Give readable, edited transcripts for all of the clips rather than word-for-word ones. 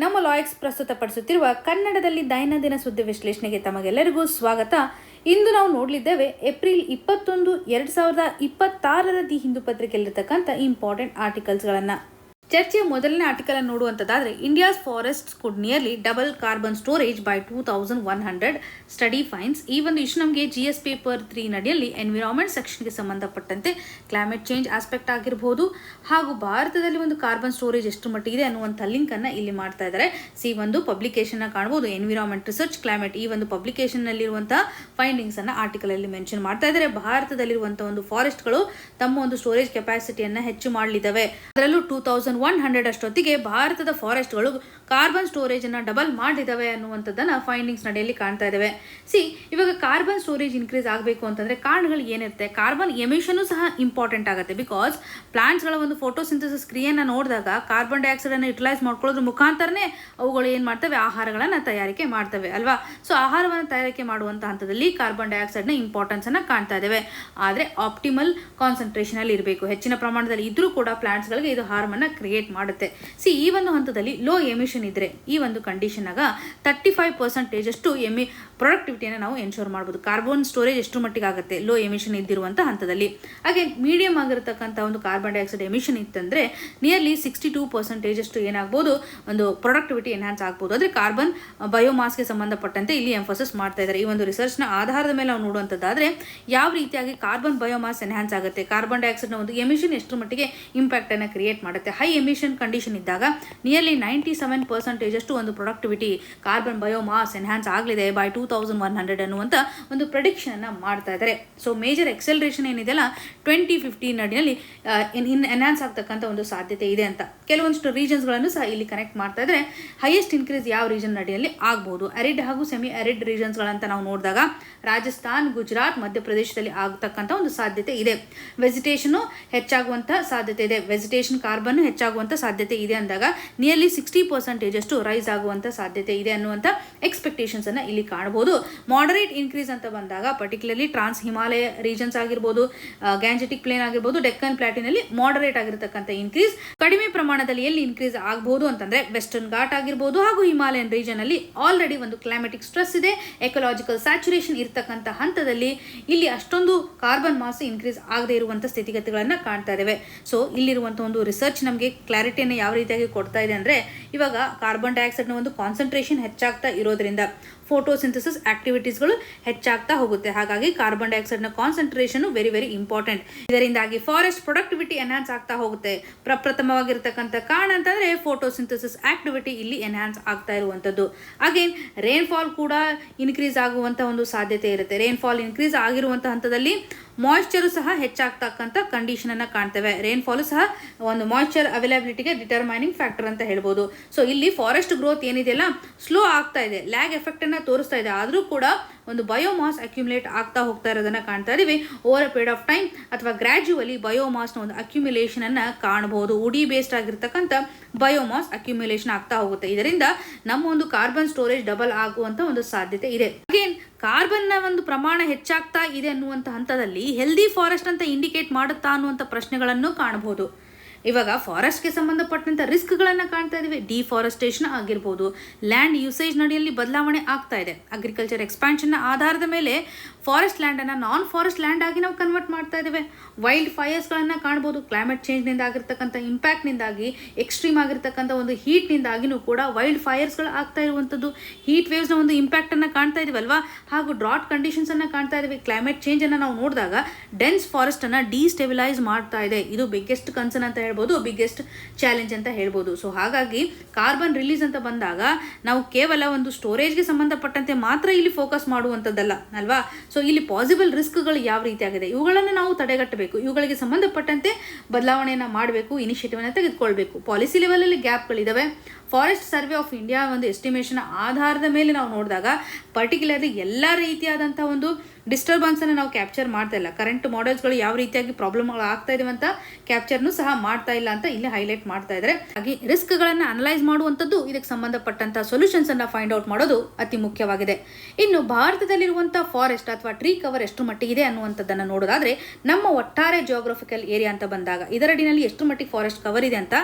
ನಮ್ಮ ಲಾಯಕ್ಸ್ ಪ್ರಸ್ತುತಪಡಿಸುತ್ತಿರುವ ಕನ್ನಡದಲ್ಲಿ ದೈನಂದಿನ ಸುದ್ದಿ ವಿಶ್ಲೇಷಣೆಗೆ ತಮಗೆಲ್ಲರಿಗೂ ಸ್ವಾಗತ. ಇಂದು ನಾವು ನೋಡಲಿದ್ದೇವೆ ಏಪ್ರಿಲ್ 21, 2026 ದಿ ಹಿಂದೂ ಪತ್ರಿಕೆಯಲ್ಲಿರತಕ್ಕಂಥ ಇಂಪಾರ್ಟೆಂಟ್ ಆರ್ಟಿಕಲ್ಸ್ಗಳನ್ನು. ಚರ್ಚೆಯ ಮೊದಲನೇ ಆರ್ಟಿಕಲ್ ಅನ್ನು ನೋಡುವಂಥದ್ದಾದರೆ, India's forests could nearly double carbon storage by 2100 study finds. ಈ ಒಂದು ಇಶ್ಯೂ ನಮಗೆ GS ಪೇಪರ್ 3 ನಡಿಯಲ್ಲಿ ಎನ್ವಿರಾನ್ಮೆಂಟ್ ಸೆಕ್ಷನ್ಗೆ ಸಂಬಂಧಪಟ್ಟಂತೆ ಕ್ಲೈಮೇಟ್ ಚೇಂಜ್ ಆಸ್ಪೆಕ್ಟ್ ಆಗಿರಬಹುದು ಹಾಗೂ ಭಾರತದಲ್ಲಿ ಒಂದು ಕಾರ್ಬನ್ ಸ್ಟೋರೇಜ್ ಎಷ್ಟು ಮಟ್ಟಿಗಿದೆ ಅನ್ನುವಂಥ ಲಿಂಕ್ ಅನ್ನು ಇಲ್ಲಿ ಮಾಡ್ತಾ ಇದ್ದಾರೆ. ಒಂದು ಪಬ್ಲಿಕೇಶನ್ ಕಾಣಬಹುದು, ಎನ್ವಿರಾನ್ಮೆಂಟ್ ರಿಸರ್ಚ್ ಕ್ಲೈಮೇಟ್. ಈ ಒಂದು ಪಬ್ಲಿಕೇಶನ್ ನಲ್ಲಿರುವಂತಹ ಫೈಂಡಿಂಗ್ಸ್ ಅನ್ನ ಆರ್ಟಿಕಲ್ ಅಲ್ಲಿ ಮೆನ್ಷನ್ ಮಾಡ್ತಾ ಇದ್ದಾರೆ. ಭಾರತದಲ್ಲಿರುವಂತಹ ಒಂದು ಫಾರೆಸ್ಟ್ಗಳು ತಮ್ಮ ಒಂದು ಸ್ಟೋರೇಜ್ ಕೆಪಾಸಿಟಿಯನ್ನ ಹೆಚ್ಚು ಮಾಡಲಿದ್ದಾವೆ. ಅದರಲ್ಲೂ 2100 ಅಷ್ಟೊತ್ತಿಗೆ ಭಾರತದ ಫಾರೆಸ್ಟ್ಗಳು ಕಾರ್ಬನ್ ಸ್ಟೋರೇಜ್ ಅನ್ನ ಡಬಲ್ ಮಾಡಿದಾವೆ ಅನ್ನುವಂಥದ್ದನ್ನ ಫೈಂಡಿಂಗ್ಸ್ ನಡೆಯಲ್ಲಿ ಕಾಣ್ತಾ ಇದ್ದಾವೆ. ಇವಾಗ ಕಾರ್ಬನ್ ಸ್ಟೋರೇಜ್ ಇನ್ಕ್ರೀಸ್ ಆಗಬೇಕು ಅಂತಂದ್ರೆ ಕಾರಣಗಳು ಏನಿರುತ್ತೆ? ಕಾರ್ಬನ್ ಎಮಿಷನ್ ಸಹ ಇಂಪಾರ್ಟೆಂಟ್ ಆಗುತ್ತೆ. ಬಿಕಾಸ್ ಪ್ಲಾಂಟ್ಸ್ಗಳ ಒಂದು ಫೋಟೋಸಿಂಥಸಿಸ್ ಕ್ರಿಯೆಯನ್ನು ನೋಡಿದಾಗ ಕಾರ್ಬನ್ ಡೈಆಕ್ಸೈಡ್ ಅನ್ನು ಯುಟಿಲೈಸ್ ಮಾಡ್ಕೊಳ್ಳೋದ್ರ ಮುಖಾಂತರನೇ ಅವುಗಳು ಏನು ಮಾಡ್ತವೆ? ಆಹಾರಗಳನ್ನು ತಯಾರಿಕೆ ಮಾಡ್ತವೆ ಅಲ್ವಾ? ಆಹಾರವನ್ನು ತಯಾರಿಕೆ ಮಾಡುವಂಥ ಹಂತದಲ್ಲಿ ಕಾರ್ಬನ್ ಡೈಆಕ್ಸೈಡ್ನ ಇಂಪಾರ್ಟೆನ್ಸ್ ಅನ್ನು ಕಾಣ್ತಾ ಇದ್ದೇವೆ. ಆದರೆ ಆಪ್ಟಿಮಲ್ ಕಾನ್ಸಂಟ್ರೇಷನ್ ಅಲ್ಲಿ ಇರಬೇಕು. ಹೆಚ್ಚಿನ ಪ್ರಮಾಣದಲ್ಲಿ ಇದ್ರೂ ಕೂಡ ಪ್ಲಾಂಟ್ಸ್ಗಳಿಗೆ ಇದು ಹಾರ್ಮನ್ನು ಕ್ರಿಯೇಟ್ ಮಾಡುತ್ತೆ. ಈ ಒಂದು ಹಂತದಲ್ಲಿ ಲೋ ಎಮಿಷನ್ ಇದ್ರೆ ಈ ಒಂದು ಕಂಡೀಷನ್ ಆಗ 35% ಅಷ್ಟು ಪ್ರೊಡಕ್ಟಿವಿಟಿಯನ್ನು ನಾವು ಎನ್ಶೋರ್ ಮಾಡಬಹುದು. ಕಾರ್ಬನ್ ಸ್ಟೋರೇಜ್ ಎಷ್ಟು ಮಟ್ಟಿಗೆ ಆಗುತ್ತೆ ಲೋ ಎಮಿಷನ್ ಇದ್ದಿರುವಂತಹ ಹಂತದಲ್ಲಿ. ಹಾಗೆ ಮೀಡಿಯಂ ಆಗಿರತಕ್ಕಂಥ ಒಂದು ಕಾರ್ಬನ್ ಡೈಆಕ್ಸೈಡ್ ಎಮಿಷನ್ ಇತ್ತಂದ್ರೆ ನಿಯರ್ಲಿ 62% ಅಷ್ಟು ಏನಾಗಬಹುದು? ಒಂದು ಪ್ರೊಡಕ್ಟಿವಿಟಿ ಎನ್ಹಾನ್ಸ್ ಆಗಬಹುದು. ಆದರೆ ಕಾರ್ಬನ್ ಬಯೋಮಾಸ್ಗೆ ಸಂಬಂಧಪಟ್ಟಂತೆ ಇಲ್ಲಿ ಎಂಫೋಸಿಸ್ ಮಾಡ್ತಾ ಇದ್ದಾರೆ. ಈ ಒಂದು ರಿಸರ್ಚ್ನ ಆಧಾರದ ಮೇಲೆ ನಾವು ನೋಡುವಂಥದ್ದಾದ್ರೆ ಯಾವ ರೀತಿಯಾಗಿ ಕಾರ್ಬನ್ ಬಯೋಮಾಸ್ ಎನ್ಹಾನ್ಸ್ ಆಗುತ್ತೆ, ಕಾರ್ಬನ್ ಡೈಆಕ್ಸೈಡ್ನ ಒಂದು ಎಮಿಷನ್ ಎಷ್ಟು ಮಟ್ಟಿಗೆ ಇಂಪ್ಯಾಕ್ಟ್ ಅನ್ನು ಕ್ರಿಯೇಟ್ ಮಾಡುತ್ತೆ. ಹೈ ಎಮಿಷನ್ ಕಂಡೀಷನ್ ಇದ್ದಾಗ ನಿಯರ್ಲಿ 97% ಅಷ್ಟು ಒಂದು ಪ್ರೊಡಕ್ಟಿವಿಟಿ ಕಾರ್ಬನ್ ಬಯೋಮಾಸ್ ಎನ್ಹಾನ್ಸ್ ಆಗಲಿದೆ ಬೈ 2100 ಅನ್ನುವಂಥ ಒಂದು ಪ್ರೆಡಿಕ್ಷನ್ ಅನ್ನ ಮಾಡ್ತಾ ಇದ್ದಾರೆ. ಮೇಜರ್ ಎಕ್ಸೆಲರೇಷನ್ ಏನಿದೆಯಲ್ಲ 2050 ನಡಿನಲ್ಲಿ ಎನ್ಹಾನ್ಸ್ ಆಗ್ತಕ್ಕಂಥ ಒಂದು ಸಾಧ್ಯತೆ ಇದೆ ಅಂತ ಕೆಲವೊಂದಿಷ್ಟು ರೀಜನ್ಸ್ಗಳನ್ನು ಸಹ ಇಲ್ಲಿ ಕನೆಕ್ಟ್ ಮಾಡ್ತಾ ಇದ್ದಾರೆ. ಹೈಯೆಸ್ಟ್ ಇನ್ಕ್ರೀಸ್ ಯಾವ ರೀಜನ್ ನಡಿಯಲ್ಲಿ ಆಗಬಹುದು? ಅರಿಡ್ ಹಾಗೂ ಸೆಮಿ ಅರಿಡ್ ರೀಜನ್ಸ್ಗಳಂತ ನಾವು ನೋಡಿದಾಗ ರಾಜಸ್ಥಾನ್, ಗುಜರಾತ್, ಮಧ್ಯಪ್ರದೇಶದಲ್ಲಿ ಆಗತಕ್ಕಂಥ ಒಂದು ಸಾಧ್ಯತೆ ಇದೆ. ವೆಜಿಟೇಷನ್ ಹೆಚ್ಚಾಗುವಂಥ ಸಾಧ್ಯತೆ ಇದೆ. ವೆಜಿಟೇಷನ್ ಕಾರ್ಬನ್ ಹೆಚ್ಚಾಗುವಂಥ ಸಾಧ್ಯತೆ ಇದೆ ಅಂದಾಗ ನಿಯರ್ಲಿ 60% ಅಷ್ಟು ರೈಸ್ ಆಗುವಂಥ ಸಾಧ್ಯತೆ ಇದೆ ಅನ್ನುವಂಥ ಎಕ್ಸ್ಪೆಕ್ಟೇಷನ್ಸ್ ಅನ್ನ ಇಲ್ಲಿ ಕಾಣಬಹುದು. ಮಾಡರೇಟ್ ಇನ್ಕ್ರೀಸ್ ಅಂತ ಬಂದಾಗ ಪರ್ಟಿಕ್ಯುಲರ್ಲಿ ಟ್ರಾನ್ಸ್ ಹಿಮಾಲಯ ರೀಜನ್ಸ್ ಆಗಿರ್ಬೋದು, ಗ್ಯಾಂಜೆಟಿಕ್ ಪ್ಲೇನ್ ಆಗಿರ್ಬೋದು, ಡೆಕ್ಕನ್ ಪ್ಲಾಟಿನಲ್ಲಿ ಮಾಡರೇಟ್ ಆಗಿರತಕ್ಕಂಥ ಇನ್ಕ್ರೀಸ್. ಕಡಿಮೆ ಪ್ರಮಾಣದಲ್ಲಿ ಎಲ್ಲಿ ಇನ್ಕ್ರೀಸ್ ಆಗಬಹುದು ಅಂತಂದ್ರೆ ವೆಸ್ಟರ್ನ್ ಘಾಟ್ ಆಗಿರ್ಬೋದು ಹಾಗೂ ಹಿಮಾಲಯನ್ ರೀಜನ್ ಅಲ್ಲಿ ಆಲ್ರೆಡಿ ಒಂದು ಕ್ಲೈಮೆಟಿಕ್ ಸ್ಟ್ರೆಸ್ ಇದೆ, ಎಕಲಾಜಿಕಲ್ ಸ್ಯಾಚುರೇಷನ್ ಇರತಕ್ಕಂಥ ಹಂತದಲ್ಲಿ ಇಲ್ಲಿ ಅಷ್ಟೊಂದು ಕಾರ್ಬನ್ ಮಾಸ್ ಇನ್ಕ್ರೀಸ್ ಆಗದೆ ಇರುವಂಥ ಸ್ಥಿತಿಗತಿಗಳನ್ನ ಕಾಣ್ತಾ ಇದ್ದೇವೆ. ಇಲ್ಲಿರುವಂತಹ ಒಂದು ರಿಸರ್ಚ್ ನಮಗೆ ಕ್ಲಾರಿಟಿಯನ್ನು ಯಾವ ರೀತಿಯಾಗಿ ಕೊಡ್ತಾ ಇದೆ ಅಂದ್ರೆ, ಇವಾಗ ಕಾರ್ಬನ್ ಡೈಆಕ್ಸೈಡ್ನ ಒಂದು ಕಾನ್ಸಂಟ್ರೇಷನ್ ಹೆಚ್ಚಾಗ್ತಾ ಇರೋದ್ರಿಂದ ಫೋಟೋಸಿಂಥಸಿಸ್ ಆಕ್ಟಿವಿಟೀಸ್ಗಳು ಹೆಚ್ಚಾಗ್ತಾ ಹೋಗುತ್ತೆ. ಹಾಗಾಗಿ ಕಾರ್ಬನ್ ಡೈಆಕ್ಸೈಡ್ನ ಕಾನ್ಸಂಟ್ರೇಷನ್ ವೆರಿ ವೆರಿ ಇಂಪಾರ್ಟೆಂಟ್. ಇದರಿಂದಾಗಿ ಫಾರೆಸ್ಟ್ ಪ್ರೊಡಕ್ಟಿವಿಟಿ ಎನ್ಹಾನ್ಸ್ ಆಗ್ತಾ ಹೋಗುತ್ತೆ. ಪ್ರಪ್ರಥಮವಾಗಿರ್ತಕ್ಕಂಥ ಕಾರಣ ಅಂತಂದ್ರೆ ಫೋಟೋಸಿಂಥಸಿಸ್ ಆಕ್ಟಿವಿಟಿ ಇಲ್ಲಿ ಎನ್ಹಾನ್ಸ್ ಆಗ್ತಾ ಇರುವಂಥದ್ದು. ಅಗೇನ್ ರೇನ್ಫಾಲ್ ಕೂಡ ಇನ್ಕ್ರೀಸ್ ಆಗುವಂಥ ಒಂದು ಸಾಧ್ಯತೆ ಇರುತ್ತೆ. ರೇನ್ಫಾಲ್ ಇನ್ಕ್ರೀಸ್ ಆಗಿರುವಂಥ ಹಂತದಲ್ಲಿ ಮಾಯಿಶ್ಚರು ಸಹ ಹೆಚ್ಚಾಗ್ತಕ್ಕಂಥ ಕಂಡೀಷನ್ ಅನ್ನ ಕಾಣ್ತೇವೆ. ರೇನ್ಫಾಲ್ ಸಹ ಒಂದು ಮಾಯಿಶ್ಚರ್ ಅವೈಲಬಿಲಿಟಿಗೆ ಡಿಟರ್ಮೈನಿಂಗ್ ಫ್ಯಾಕ್ಟರ್ ಅಂತ ಹೇಳ್ಬೋದು. ಇಲ್ಲಿ ಫಾರೆಸ್ಟ್ ಗ್ರೋತ್ ಏನಿದೆಯಲ್ಲ ಸ್ಲೋ ಆಗ್ತಾ ಇದೆ, ಲ್ಯಾಗ್ ಎಫೆಕ್ಟ್ ಅನ್ನ ತೋರಿಸ್ತಾ ಇದೆ. ಆದರೂ ಕೂಡ ಒಂದು ಬಯೋಮಾಸ್ ಅಕ್ಯುಮುಲೇಟ್ ಆಗ್ತಾ ಹೋಗ್ತಾ ಇರೋದನ್ನ ಕಾಣ್ತಾ ಇದೀವಿ. Over a period of time ಅಥವಾ ಗ್ರಾಜುವಲಿ ಬಯೋಮಾಸ್ನ ಒಂದು ಅಕ್ಯುಮುಲೇಷನ್ ಅನ್ನ ಕಾಣಬಹುದು. ಉಡಿ ಬೇಸ್ಡ್ ಆಗಿರ್ತಕ್ಕಂಥ ಬಯೋಮಾಸ್ ಅಕ್ಯುಮುಲೇಷನ್ ಆಗ್ತಾ ಹೋಗುತ್ತೆ. ಇದರಿಂದ ನಮ್ಮ ಒಂದು ಕಾರ್ಬನ್ ಸ್ಟೋರೇಜ್ ಡಬಲ್ ಆಗುವಂತ ಒಂದು ಸಾಧ್ಯತೆ ಇದೆ. ಅಗೇನ್ ಕಾರ್ಬನ್ನ ಒಂದು ಪ್ರಮಾಣ ಹೆಚ್ಚಾಗ್ತಾ ಇದೆ ಅನ್ನುವಂಥ ಹಂತದಲ್ಲಿ ಹೆಲ್ದಿ ಫಾರೆಸ್ಟ್ ಅಂತ ಇಂಡಿಕೇಟ್ ಮಾಡುತ್ತಾ ಅನ್ನುವಂಥ ಪ್ರಶ್ನೆಗಳನ್ನು ಕಾಣಬಹುದು. ಇವಾಗ ಫಾರೆಸ್ಟ್ಗೆ ಸಂಬಂಧಪಟ್ಟಂಥ ರಿಸ್ಕ್ಗಳನ್ನು ಕಾಣ್ತಾ ಇದ್ದೀವಿ. ಡಿಫಾರೆಸ್ಟೇಷನ್ ಆಗಿರ್ಬೋದು, ಲ್ಯಾಂಡ್ ಯೂಸೇಜ್ ನಡಿಯಲ್ಲಿ ಬದಲಾವಣೆ ಆಗ್ತಾ ಇದೆ. ಅಗ್ರಿಕಲ್ಚರ್ ಎಕ್ಸ್ಪಾನ್ಷನ್ನ ಆಧಾರದ ಮೇಲೆ ಫಾರೆಸ್ಟ್ ಲ್ಯಾಂಡನ್ನು ನಾನ್ ಫಾರೆಸ್ಟ್ ಲ್ಯಾಂಡ್ ಆಗಿ ನಾವು ಕನ್ವರ್ಟ್ ಮಾಡ್ತಾ ಇದ್ದೇವೆ. ವೈಲ್ಡ್ ಫೈರ್ಸ್ಗಳನ್ನು ಕಾಣ್ಬೋದು. ಕ್ಲೈಮೇಟ್ ಚೇಂಜ್ನಿಂದ ಆಗಿರ್ತಕ್ಕಂಥ ಇಂಪ್ಯಾಕ್ಟ್ನಿಂದಾಗಿ, ಎಕ್ಸ್ಟ್ರೀಮ್ ಆಗಿರ್ತಕ್ಕಂಥ ಒಂದು ಹೀಟ್ನಿಂದಾಗಿನೂ ಕೂಡ ವೈಲ್ಡ್ ಫೈರ್ಸ್ಗಳು ಆಗ್ತಾ ಇರುವಂಥದ್ದು. ಹೀಟ್ ವೇವ್ಸ್ನ ಒಂದು ಇಂಪ್ಯಾಕ್ಟನ್ನು ಕಾಣ್ತಾ ಇದೀವಲ್ವಾ, ಹಾಗೂ ಡ್ರಾಟ್ ಕಂಡೀಷನ್ಸನ್ನು ಕಾಣ್ತಾ ಇದ್ದೀವಿ. ಕ್ಲೈಮೇಟ್ ಚೇಂಜನ್ನು ನಾವು ನೋಡಿದಾಗ ಡೆನ್ಸ್ ಫಾರೆಸ್ಟನ್ನು ಡಿಸ್ಟೆಬಿಲೈಸ್ ಮಾಡ್ತಾ ಇದೆ. ಇದು ಬಿಗ್ಗೆಸ್ಟ್ ಕನ್ಸರ್ನ್ ಅಂತ ಹೇಳ್ಬೋದು, ಬಿಗ್ಗೆಸ್ಟ್ ಚಾಲೆಂಜ್ ಅಂತ ಹೇಳ್ಬೋದು. ಹಾಗಾಗಿ ಕಾರ್ಬನ್ ರಿಲೀಸ್ ಅಂತ ಬಂದಾಗ ನಾವು ಕೇವಲ ಒಂದು ಸ್ಟೋರೇಜ್ಗೆ ಸಂಬಂಧಪಟ್ಟಂತೆ ಮಾತ್ರ ಇಲ್ಲಿ ಫೋಕಸ್ ಮಾಡುವಂಥದ್ದಲ್ಲ ಅಲ್ವಾ. ಇಲ್ಲಿ ಪಾಸಿಬಲ್ ರಿಸ್ಕ್ಗಳು ಯಾವ ರೀತಿಯಾಗಿದೆ ಇವುಗಳನ್ನು ನಾವು ತಡೆಗಟ್ಟಬೇಕು. ಇವುಗಳಿಗೆ ಸಂಬಂಧಪಟ್ಟಂತೆ ಬದಲಾವಣೆಯನ್ನು ಮಾಡಬೇಕು, ಇನಿಷಿಯೇಟಿವ್ ಅನ್ನು ತೆಗೆದುಕೊಳ್ಬೇಕು. ಪಾಲಿಸಿ ಲೆವೆಲಲ್ಲಿ ಗ್ಯಾಪ್ಗಳಿದ್ದಾವೆ. ಫಾರೆಸ್ಟ್ ಸರ್ವೆ ಆಫ್ ಇಂಡಿಯಾ ಒಂದು ಎಸ್ಟಿಮೇಷನ್ ಆಧಾರದ ಮೇಲೆ ನಾವು ನೋಡಿದಾಗ ಪರ್ಟಿಕ್ಯುಲರ್ಲಿ ಎಲ್ಲ ರೀತಿಯಾದಂಥ ಒಂದು ಡಿಸ್ಟರ್ಬೆನ್ಸನ್ನು ನಾವು ಕ್ಯಾಪ್ಚರ್ ಮಾಡ್ತಾ ಇಲ್ಲ. ಕರೆಂಟ್ ಮಾಡೆಲ್ಸ್ಗಳು ಯಾವ ರೀತಿಯಾಗಿ ಪ್ರಾಬ್ಲಮ್ಗಳು ಆಗ್ತಾ ಇದಾವೆ ಅಂತ ಕ್ಯಾಪ್ಚರ್ನು ಸಹ ಮಾಡ್ತಾ ಇಲ್ಲ ಅಂತ ಇಲ್ಲಿ ಹೈಲೈಟ್ ಮಾಡ್ತಾ ಇದ್ದಾರೆ. ಹಾಗೆ ರಿಸ್ಕ್ಗಳನ್ನು ಅನಲೈಸ್ ಮಾಡುವಂಥದ್ದು, ಇದಕ್ಕೆ ಸಂಬಂಧಪಟ್ಟಂತ ಸೊಲ್ಯೂಷನ್ಸ್ ಅನ್ನ ಫೈಂಡ್ ಔಟ್ ಮಾಡೋದು ಅತಿ ಮುಖ್ಯವಾಗಿದೆ. ಇನ್ನು ಭಾರತದಲ್ಲಿರುವಂತಹ ಫಾರೆಸ್ಟ್ ಅಥವಾ ಟ್ರೀ ಕವರ್ ಎಷ್ಟು ಮಟ್ಟಿಗಿದೆ ಅನ್ನುವಂಥದ್ದನ್ನು ನೋಡೋದಾದ್ರೆ, ನಮ್ಮ ಒಟ್ಟಾರೆ ಜಿಯೋಗ್ರಫಿಕಲ್ ಏರಿಯಾ ಅಂತ ಬಂದಾಗ ಇದರಡಿನಲ್ಲಿ ಎಷ್ಟು ಮಟ್ಟಿಗೆ ಫಾರೆಸ್ಟ್ ಕವರ್ ಇದೆ ಅಂತ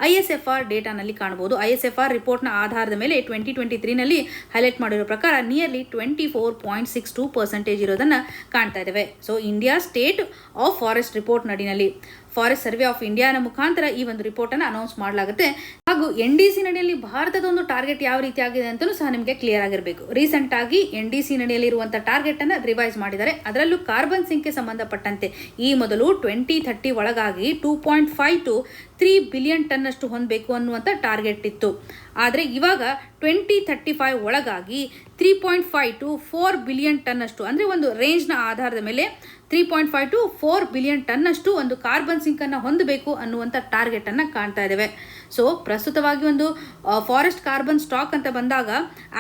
ISFR ಡೇಟಾನಲ್ಲಿ ಕಾಣಬಹುದು. ISFR ರಿಪೋರ್ಟ್ನ ಆಧಾರದ ಮೇಲೆ 2023ನಲ್ಲಿ ಹೈಲೈಟ್ ಮಾಡಿರೋ ಪ್ರಕಾರ ನಿಯರ್ಲಿ 24.62% ಇರೋದನ್ನ ಕಾಣ್ತಾ ಇದ್ದೇವೆ. So India state of forest report ನಡಿನಲ್ಲಿ ಫಾರೆಸ್ಟ್ ಸರ್ವೆ ಆಫ್ ಇಂಡಿಯಾನ ಮುಖಾಂತರ ಈ ಒಂದು ರಿಪೋರ್ಟ್ ಅನ್ನು ಅನೌನ್ಸ್ ಮಾಡಲಾಗುತ್ತೆ. ಹಾಗೂ NDC ನಡಿಯಲ್ಲಿ ಭಾರತದ ಒಂದು ಟಾರ್ಗೆಟ್ ಯಾವ ರೀತಿ ಆಗಿದೆ ಅಂತಲೂ ಸಹ ನಿಮಗೆ ಕ್ಲಿಯರ್ ಆಗಿರಬೇಕು. ರೀಸೆಂಟ್ ಆಗಿ NDC ನಡಿಯಲ್ಲಿ ಇರುವಂತಹ ಟಾರ್ಗೆಟ್ ಅನ್ನು ರಿವೈಸ್ ಮಾಡಿದ್ದಾರೆ. ಅದರಲ್ಲೂ ಕಾರ್ಬನ್ ಸಿಂಕ್ಗೆ ಸಂಬಂಧಪಟ್ಟಂತೆ ಈ ಮೊದಲು 2030 ಒಳಗಾಗಿ 2.5 to 3 ಬಿಲಿಯನ್ ಟನ್ ಅಷ್ಟು ಹೊಂದಬೇಕು ಅನ್ನುವಂಥ ಟಾರ್ಗೆಟ್ ಇತ್ತು. ಆದರೆ ಇವಾಗ 2035 ಒಳಗಾಗಿ 3.5 to 4 ಬಿಲಿಯನ್ ಟನ್ ಅಷ್ಟು, ಅಂದರೆ ಒಂದು ರೇಂಜ್ನ ಆಧಾರದ ಮೇಲೆ 3.5 to 4 ಬಿಲಿಯನ್ ಟನ್ ಅಷ್ಟು ಒಂದು ಕಾರ್ಬನ್ ಸಿಂಕ್ ಅನ್ನು ಹೊಂದಬೇಕು ಅನ್ನುವಂಥ ಟಾರ್ಗೆಟ್ ಅನ್ನು ಕಾಣ್ತಾ ಇದ್ದೇವೆ. ಸೊ ಪ್ರಸ್ತುತವಾಗಿ ಒಂದು ಫಾರೆಸ್ಟ್ ಕಾರ್ಬನ್ ಸ್ಟಾಕ್ ಅಂತ ಬಂದಾಗ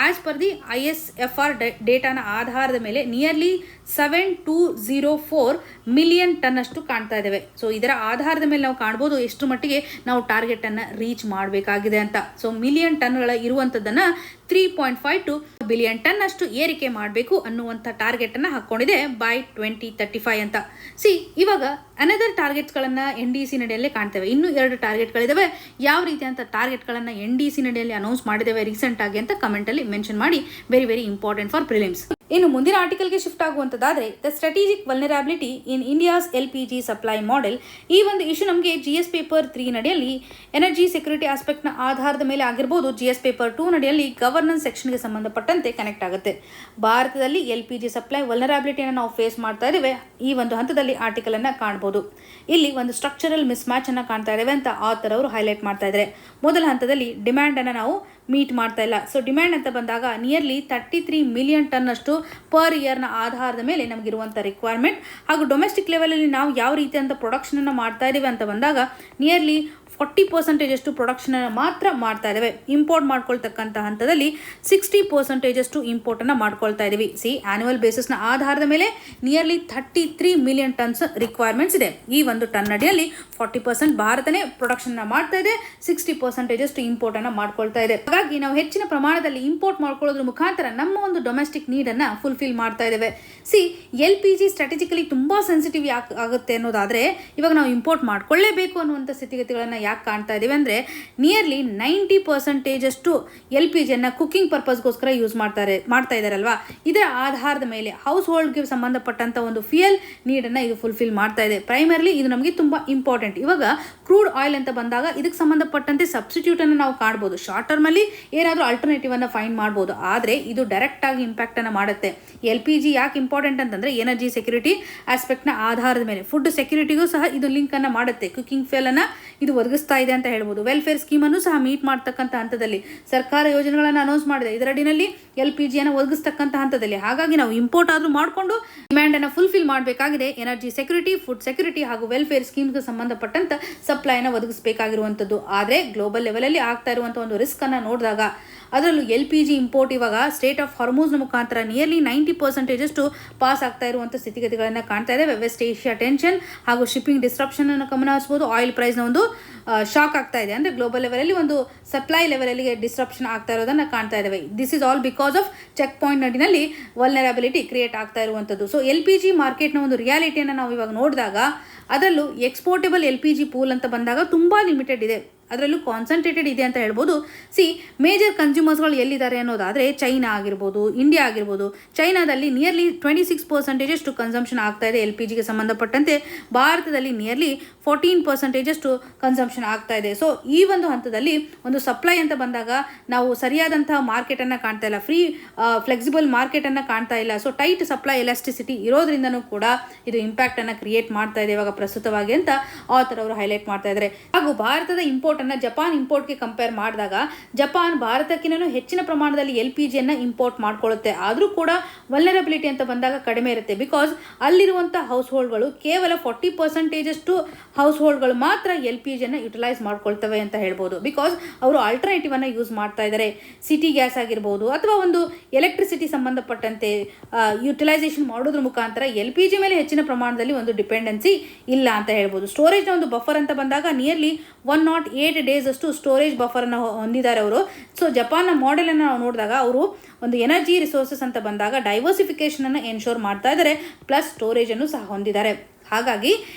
ಆಸ್ ಪರ್ ದಿ ISFR ಡೇಟಾನ ಆಧಾರದ ಮೇಲೆ ನಿಯರ್ಲಿ 7204 ಮಿಲಿಯನ್ ಟನ್ ಅಷ್ಟು ಕಾಣ್ತಾ ಇದ್ದೇವೆ. ಸೊ ಇದರ ಆಧಾರದ ಮೇಲೆ ನಾವು ಕಾಣ್ಬೋದು ಎಷ್ಟು ಮಟ್ಟಿಗೆ ನಾವು ಟಾರ್ಗೆಟ್ ಅನ್ನು ರೀಚ್ ಮಾಡಬೇಕಾಗಿದೆ ಅಂತ. ಸೊ ಮಿಲಿಯನ್ ಟನ್ಗಳ ಇರುವಂಥದ್ದನ್ನು 3.5 to ಬಿಲಿಯನ್ ಟನ್ ಅಷ್ಟು ಏರಿಕೆ ಮಾಡಬೇಕು ಅನ್ನುವಂಥ ಟಾರ್ಗೆಟ್ ಅನ್ನು ಹಾಕೊಂಡಿದೆ ಬೈ 2035 ಅಂತ. ಇವಾಗ ಅನದರ್ ಟಾರ್ಗೆಟ್ಸ್ಗಳನ್ನು NDC ನಡಿಯಲ್ಲೇ ಕಾಣ್ತೇವೆ. ಇನ್ನೂ 2 ಟಾರ್ಗೆಟ್ಗಳಿದ್ದಾವೆ. ಯಾವ ರೀತಿಯಂಥ ಟಾರ್ಗೆಟ್ಗಳನ್ನು NDC ನಡಿಯಲ್ಲಿ ಅನೌನ್ಸ್ ಮಾಡಿದ್ದೇವೆ ರೀಸೆಂಟ್ ಆಗಿ ಅಂತ ಕಮೆಂಟಲ್ಲಿ ಮೆನ್ಷನ್ ಮಾಡಿ. Very important for prelims. ಇನ್ನು ಮುಂದಿನ ಆರ್ಟಿಕಲ್ಗೆ ಶಿಫ್ಟ್ ಆಗುವಂಥದ್ದಾದರೆ, the strategic vulnerability in India's LPG supply model. ಈ ಒಂದು ಇಶ್ಯೂ ನಮಗೆ GS ಪೇಪರ್ 3 ನಡಿಯಲ್ಲಿ ಎನರ್ಜಿ ಸೆಕ್ಯೂರಿಟಿ ಆಸ್ಪೆಕ್ಟ್ನ ಆಧಾರದ ಮೇಲೆ ಆಗಿರ್ಬೋದು, GS ಪೇಪರ್ 2 ನಡಿಯಲ್ಲಿ ಗವರ್ನೆನ್ಸ್ ಸೆಕ್ಷನ್ಗೆ ಸಂಬಂಧಪಟ್ಟಂತೆ ಕನೆಕ್ಟ್ ಆಗುತ್ತೆ. ಭಾರತದಲ್ಲಿ LPG ಸಪ್ಲೈ ವಲ್ನರಬಿಲಿಟಿಯನ್ನು ನಾವು ಫೇಸ್ ಮಾಡ್ತಾ ಇದ್ದೇವೆ. ಈ ಒಂದು ಹಂತದಲ್ಲಿ ಆರ್ಟಿಕಲ್ ಅನ್ನು ಕಾಣಬಹುದು. ಇಲ್ಲಿ ಒಂದು ಸ್ಟ್ರಕ್ಚರಲ್ ಮಿಸ್ ಮ್ಯಾಚ್ ಅನ್ನು ಕಾಣ್ತಾ ಇದ್ದೇವೆ ಅಂತ ಆಥರ್ ಅವರು ಹೈಲೈಟ್ ಮಾಡ್ತಾ ಇದ್ದಾರೆ. ಮೊದಲ ಹಂತದಲ್ಲಿ ಡಿಮ್ಯಾಂಡ್ ಅನ್ನು ನಾವು ಮೀಟ್ ಮಾಡ್ತಾ ಇಲ್ಲ. ಸೊ ಡಿಮ್ಯಾಂಡ್ ಅಂತ ಬಂದಾಗ ನಿಯರ್ಲಿ 33 ಮಿಲಿಯನ್ ಟನ್ ಅಷ್ಟು ಪರ್ ಇಯರ್ನ ಆಧಾರದ ಮೇಲೆ ನಮಗಿರುವಂಥ ರಿಕ್ವೈರ್ಮೆಂಟ್, ಹಾಗೂ ಡೊಮೆಸ್ಟಿಕ್ ಲೆವೆಲಲ್ಲಿ ನಾವು ಯಾವ ರೀತಿಯಂಥ ಪ್ರೊಡಕ್ಷನನ್ನು ಮಾಡ್ತಾ ಇದ್ದೀವಿ ಅಂತ ಬಂದಾಗ ನಿಯರ್ಲಿ 40% ಅಷ್ಟು ಪ್ರೊಡಕ್ಷನ್ ಮಾತ್ರ ಮಾಡ್ತಾ ಇದ್ದೇವೆ. ಇಂಪೋರ್ಟ್ ಮಾಡ್ಕೊಳ್ತಕ್ಕಂಥ ಹಂತದಲ್ಲಿ 60% ಅಷ್ಟು ಇಂಪೋರ್ಟನ್ನು ಮಾಡ್ಕೊಳ್ತಾ ಇದ್ದೀವಿ. ಆನ್ಯುವಲ್ ಬೇಸಿಸ್ನ ಆಧಾರದ ಮೇಲೆ ನಿಯರ್ಲಿ 33 ಮಿಲಿಯನ್ ಟನ್ಸ್ ರಿಕ್ವೈರ್ಮೆಂಟ್ಸ್ ಇದೆ. ಈ ಒಂದು ಟನ್ ಅಡಿಯಲ್ಲಿ 40% ಭಾರತನೇ ಪ್ರೊಡಕ್ಷನ್ನ ಮಾಡ್ತಾ ಇದೆ, 60% ಅಷ್ಟು ಇಂಪೋರ್ಟನ್ನು ಮಾಡ್ಕೊಳ್ತಾ ಇದೆ. ಹಾಗಾಗಿ ನಾವು ಹೆಚ್ಚಿನ ಪ್ರಮಾಣದಲ್ಲಿ ಇಂಪೋರ್ಟ್ ಮಾಡ್ಕೊಳ್ಳೋದ್ರ ಮುಖಾಂತರ ನಮ್ಮ ಒಂದು ಡೊಮೆಸ್ಟಿಕ್ ನೀಡನ್ನು ಫುಲ್ಫಿಲ್ ಮಾಡ್ತಾ ಇದ್ದೇವೆ. LPG ಸ್ಟ್ರಾಟಜಿಕಲಿ ತುಂಬ ಸೆನ್ಸಿಟಿವ್ ಯಾಕೆ ಆಗುತ್ತೆ ಅನ್ನೋದಾದರೆ, ಇವಾಗ ನಾವು ಇಂಪೋರ್ಟ್ ಮಾಡ್ಕೊಳ್ಳೇಬೇಕು ಅನ್ನುವಂಥ ಸ್ಥಿತಿಗತಿಗಳನ್ನು ಯಾಕೆ ಕಾಣ್ತಾ ಇದ್ದೀವಿ ಅಂದರೆ, ನಿಯರ್ಲಿ 90% ಅಷ್ಟು LPGಯನ್ನು ಕುಕಿಂಗ್ ಪರ್ಪಸ್ಗೋಸ್ಕರ ಯೂಸ್ ಮಾಡ್ತಾ ಇದ್ದಾರಲ್ವಾ. ಇದರ ಆಧಾರದ ಮೇಲೆ ಹೌಸ್ ಹೋಲ್ಡ್ಗೆ ಸಂಬಂಧಪಟ್ಟಂಥ ಒಂದು ಫ್ಯೂಯಲ್ ನೀಡನ್ನು ಇದು ಫುಲ್ಫಿಲ್ ಮಾಡ್ತಾ ಇದೆ. ಪ್ರೈಮರ್ಲಿ ಇದು ನಮಗೆ ತುಂಬ ಇಂಪಾರ್ಟೆಂಟ್. ಇವಾಗ ಕ್ರೂಡ್ ಆಯಿಲ್ ಅಂತ ಬಂದಾಗ ಇದಕ್ಕೆ ಸಂಬಂಧಪಟ್ಟಂತೆ ಸಬ್ಸ್ಟಿಟ್ಯೂಟನ್ನು ನಾವು ಕಾಣ್ಬೋದು. ಶಾರ್ಟ್ ಟರ್ಮಲ್ಲಿ ಏನಾದರೂ ಆಲ್ಟರ್ನೇಟಿವನ್ನು ಫೈಂಡ್ ಮಾಡ್ಬೋದು. ಆದರೆ ಇದು ಡೈರೆಕ್ಟಾಗಿ ಇಂಪ್ಯಾಕ್ಟನ್ನು ಮಾಡುತ್ತೆ. LPG ಯಾಕೆ ಇಂಪಾರ್ಟೆಂಟ್ ಅಂತಂದರೆ, ಎನರ್ಜಿ ಸೆಕ್ಯೂರಿಟಿ ಆಸ್ಪೆಕ್ಟ್ನ ಆಧಾರದ ಮೇಲೆ ಫುಡ್ ಸೆಕ್ಯೂರಿಟಿಗೂ ಸಹ ಇದು ಲಿಂಕನ್ನು ಮಾಡುತ್ತೆ. ಕುಕಿಂಗ್ ಫ್ಯೂಯಲನ್ನು ಇದು ಒದಗಿಸ್ತಾ ಇದೆ ಅಂತ ಹೇಳ್ಬೋದು. ವೆಲ್ಫೇರ್ ಸ್ಕೀಮನ್ನು ಸಹ ಮೀಟ್ ಮಾಡ್ತಕ್ಕಂಥ ಹಂತದಲ್ಲಿ ಸರ್ಕಾರ ಯೋಜನೆಗಳನ್ನು ಅನೌನ್ಸ್ ಮಾಡಿದೆ. ಇದರಡಿನಲ್ಲಿ LPGಯನ್ನು ಒದಗಿಸ್ತಕ್ಕಂಥ ಹಂತದಲ್ಲಿ. ಹಾಗಾಗಿ ನಾವು ಇಂಪೋರ್ಟ್ ಆದರೂ ಮಾಡಿಕೊಂಡು ಡಿಮ್ಯಾಂಡನ್ನು ಫುಲ್ಫಿಲ್ ಮಾಡಬೇಕಾಗಿದೆ. ಎನರ್ಜಿ ಸೆಕ್ಯೂರಿಟಿ, ಫುಡ್ ಸೆಕ್ಯೂರಿಟಿ ಹಾಗೂ ವೆಲ್ಫೇರ್ ಸ್ಕೀಮ್ಗೆ ಸಂಬಂಧಪಟ್ಟಂತ ಸಪ್ಲೈನ ಒದಗಿಸಬೇಕಾಗಿರುವಂಥದ್ದು. ಆದರೆ ಗ್ಲೋಬಲ್ ಲೆವೆಲಲ್ಲಿ ಆಗ್ತಾ ಇರುವಂಥ ಒಂದು ರಿಸ್ಕ್ ಅನ್ನು ನೋಡಿದಾಗ, ಅದರಲ್ಲೂ LPG ಇಂಪೋರ್ಟ್ ಇವಾಗ ಸ್ಟೇಟ್ ಆಫ್ ಹಾರ್ಮುಜ್ನ ಮುಖಾಂತರ ನಿಯರ್ಲಿ 90% ಅಷ್ಟು ಪಾಸ್ ಆಗ್ತಾ ಇರುವಂಥ ಸ್ಥಿತಿಗತಿಗಳನ್ನು ಕಾಣ್ತಾ ಇದೆ. ವೆಸ್ಟ್ ಏಷ್ಯಾ ಟೆನ್ಷನ್ ಹಾಗೂ ಶಿಪ್ಪಿಂಗ್ ಡಿಸ್ಟ್ರಪ್ಷನ್ ಅನ್ನು ಗಮನ ಹರಿಸಬಹುದು. ಆಯಿಲ್ ಪ್ರೈಸ್ನ ಒಂದು ಶಾಕ್ ಆಗ್ತಾ ಇದೆ. ಅಂದರೆ ಗ್ಲೋಬಲ್ ಲೆವೆಲಲ್ಲಿ ಒಂದು ಸಪ್ಲೈ ಲೆವೆಲಲ್ಲಿ ಡಿಸ್ಟ್ರಪ್ಷನ್ ಆಗ್ತಾ ಇರೋದನ್ನು ಕಾಣ್ತಾ ಇದ್ದೇವೆ. This is all because of checkpoint ನಡಿನಲ್ಲಿ ವಲ್ನರಬಿಲಿಟಿ ಕ್ರಿಯೇಟ್ ಆಗ್ತಾ ಇರುವಂಥದ್ದು. ಸೊ LPG ಮಾರ್ಕೆಟ್ನ ಒಂದು ರಿಯಾಲಿಟಿಯನ್ನು ನಾವು ಇವಾಗ ನೋಡಿದಾಗ, ಅದರಲ್ಲೂ ಎಕ್ಸ್ಪೋರ್ಟೇಬಲ್ LPG ಪೂಲ್ ಅಂತ ಬಂದಾಗ ತುಂಬ ಲಿಮಿಟೆಡ್ ಇದೆ. ಅದರಲ್ಲೂ ಕಾನ್ಸಂಟ್ರೇಟೆಡ್ ಇದೆ ಅಂತ ಹೇಳ್ಬೋದು. ಮೇಜರ್ ಕನ್ಸ್ಯೂಮರ್ಸ್ಗಳು ಎಲ್ಲಿದ್ದಾರೆ ಅನ್ನೋದಾದರೆ ಚೈನಾ ಆಗಿರ್ಬೋದು, ಇಂಡಿಯಾ ಆಗಿರ್ಬೋದು. ಚೈನಾದಲ್ಲಿ ನಿಯರ್ಲಿ 26% ಅಷ್ಟು ಕನ್ಸಂಪ್ಷನ್ ಆಗ್ತಾ ಇದೆ LPGಗೆ ಸಂಬಂಧಪಟ್ಟಂತೆ. ಭಾರತದಲ್ಲಿ ನಿಯರ್ಲಿ 14% ಅಷ್ಟು ಕನ್ಸಂಪ್ಷನ್ ಆಗ್ತಾ ಇದೆ. ಸೊ ಈ ಒಂದು ಹಂತದಲ್ಲಿ ಒಂದು ಸಪ್ಲೈ ಅಂತ ಬಂದಾಗ ನಾವು ಸರಿಯಾದಂತಹ ಮಾರ್ಕೆಟನ್ನು ಕಾಣ್ತಾ ಇಲ್ಲ, ಫ್ಲೆಕ್ಸಿಬಲ್ ಮಾರ್ಕೆಟನ್ನು ಕಾಣ್ತಾ ಇಲ್ಲ. ಸೊ ಟೈಟ್ ಸಪ್ಲೈ ಎಲಾಸ್ಟಿಸಿಟಿ ಇರೋದ್ರಿಂದನೂ ಕೂಡ ಇದು ಇಂಪ್ಯಾಕ್ಟನ್ನು ಕ್ರಿಯೇಟ್ ಮಾಡ್ತಾ ಇದೆ ಇವಾಗ ಪ್ರಸ್ತುತವಾಗಿ ಅಂತ ಆಥರ್ ಅವರು ಹೈಲೈಟ್ ಮಾಡ್ತಾ ಇದ್ದಾರೆ. ಹಾಗೂ ಭಾರತದ ಇಂಪೋರ್ಟ್ ಇಂಪೋರ್ಟನ್ನು ಜಪಾನ್ ಇಂಪೋರ್ಟ್ಗೆ ಕಂಪೇರ್ ಮಾಡಿದಾಗ ಜಪಾನ್ ಭಾರತಕ್ಕಿಂತ ಹೆಚ್ಚಿನ ಪ್ರಮಾಣದಲ್ಲಿ LPGಯನ್ನು ಇಂಪೋರ್ಟ್ ಮಾಡ್ಕೊಳ್ಳುತ್ತೆ. ಆದರೂ ಕೂಡ ವಲ್ನರಬಿಲಿಟಿ ಅಂತ ಬಂದಾಗ ಕಡಿಮೆ ಇರುತ್ತೆ. ಬಿಕಾಸ್ ಅಲ್ಲಿರುವಂಥ ಹೌಸ್ ಹೋಲ್ಡ್ಗಳು ಕೇವಲ 40% ಹೌಸ್ ಹೋಲ್ಡ್ಗಳು ಮಾತ್ರ LPGಯನ್ನು ಯುಟಿಲೈಸ್ ಮಾಡ್ಕೊಳ್ತವೆ ಅಂತ ಹೇಳ್ಬೋದು. ಬಿಕಾಸ್ ಅವರು ಆಲ್ಟರ್ನೇಟಿವನ್ನು ಯೂಸ್ ಮಾಡ್ತಾ ಇದ್ದಾರೆ. ಸಿಟಿ ಗ್ಯಾಸ್ ಆಗಿರ್ಬೋದು ಅಥವಾ ಒಂದು ಎಲೆಕ್ಟ್ರಿಸಿಟಿ ಸಂಬಂಧಪಟ್ಟಂತೆ ಯುಟಿಲೈಸೇಷನ್ ಮಾಡೋದ್ರ ಮುಖಾಂತರ LPG ಮೇಲೆ ಹೆಚ್ಚಿನ ಪ್ರಮಾಣದಲ್ಲಿ ಒಂದು ಡಿಪೆಂಡೆನ್ಸಿ ಇಲ್ಲ ಅಂತ ಹೇಳ್ಬೋದು. ಸ್ಟೋರೇಜ್ನ ಒಂದು ಬಫರ್ ಅಂತ ಬಂದಾಗ ನಿಯರ್ಲಿ 108 ಡೇಸ್ ಅಷ್ಟು ಸ್ಟೋರೇಜ್ ಬಫರನ್ನು ಹೊಂದಿದ್ದಾರೆ ಅವರು. ಸೊ ಜಪಾನ್ನ ಮಾಡೆಲನ್ನು ನಾವು ನೋಡಿದಾಗ ಅವರು ಒಂದು ಎನರ್ಜಿ ರಿಸೋರ್ಸಸ್ ಅಂತ ಬಂದಾಗ ಡೈವರ್ಸಿಫಿಕೇಷನನ್ನು ಎನ್ಶೋರ್ ಮಾಡ್ತಾ ಇದ್ದಾರೆ, ಪ್ಲಸ್ ಸ್ಟೋರೇಜನ್ನು ಸಹ ಹೊಂದಿದ್ದಾರೆ. ಹಾಗಾಗಿ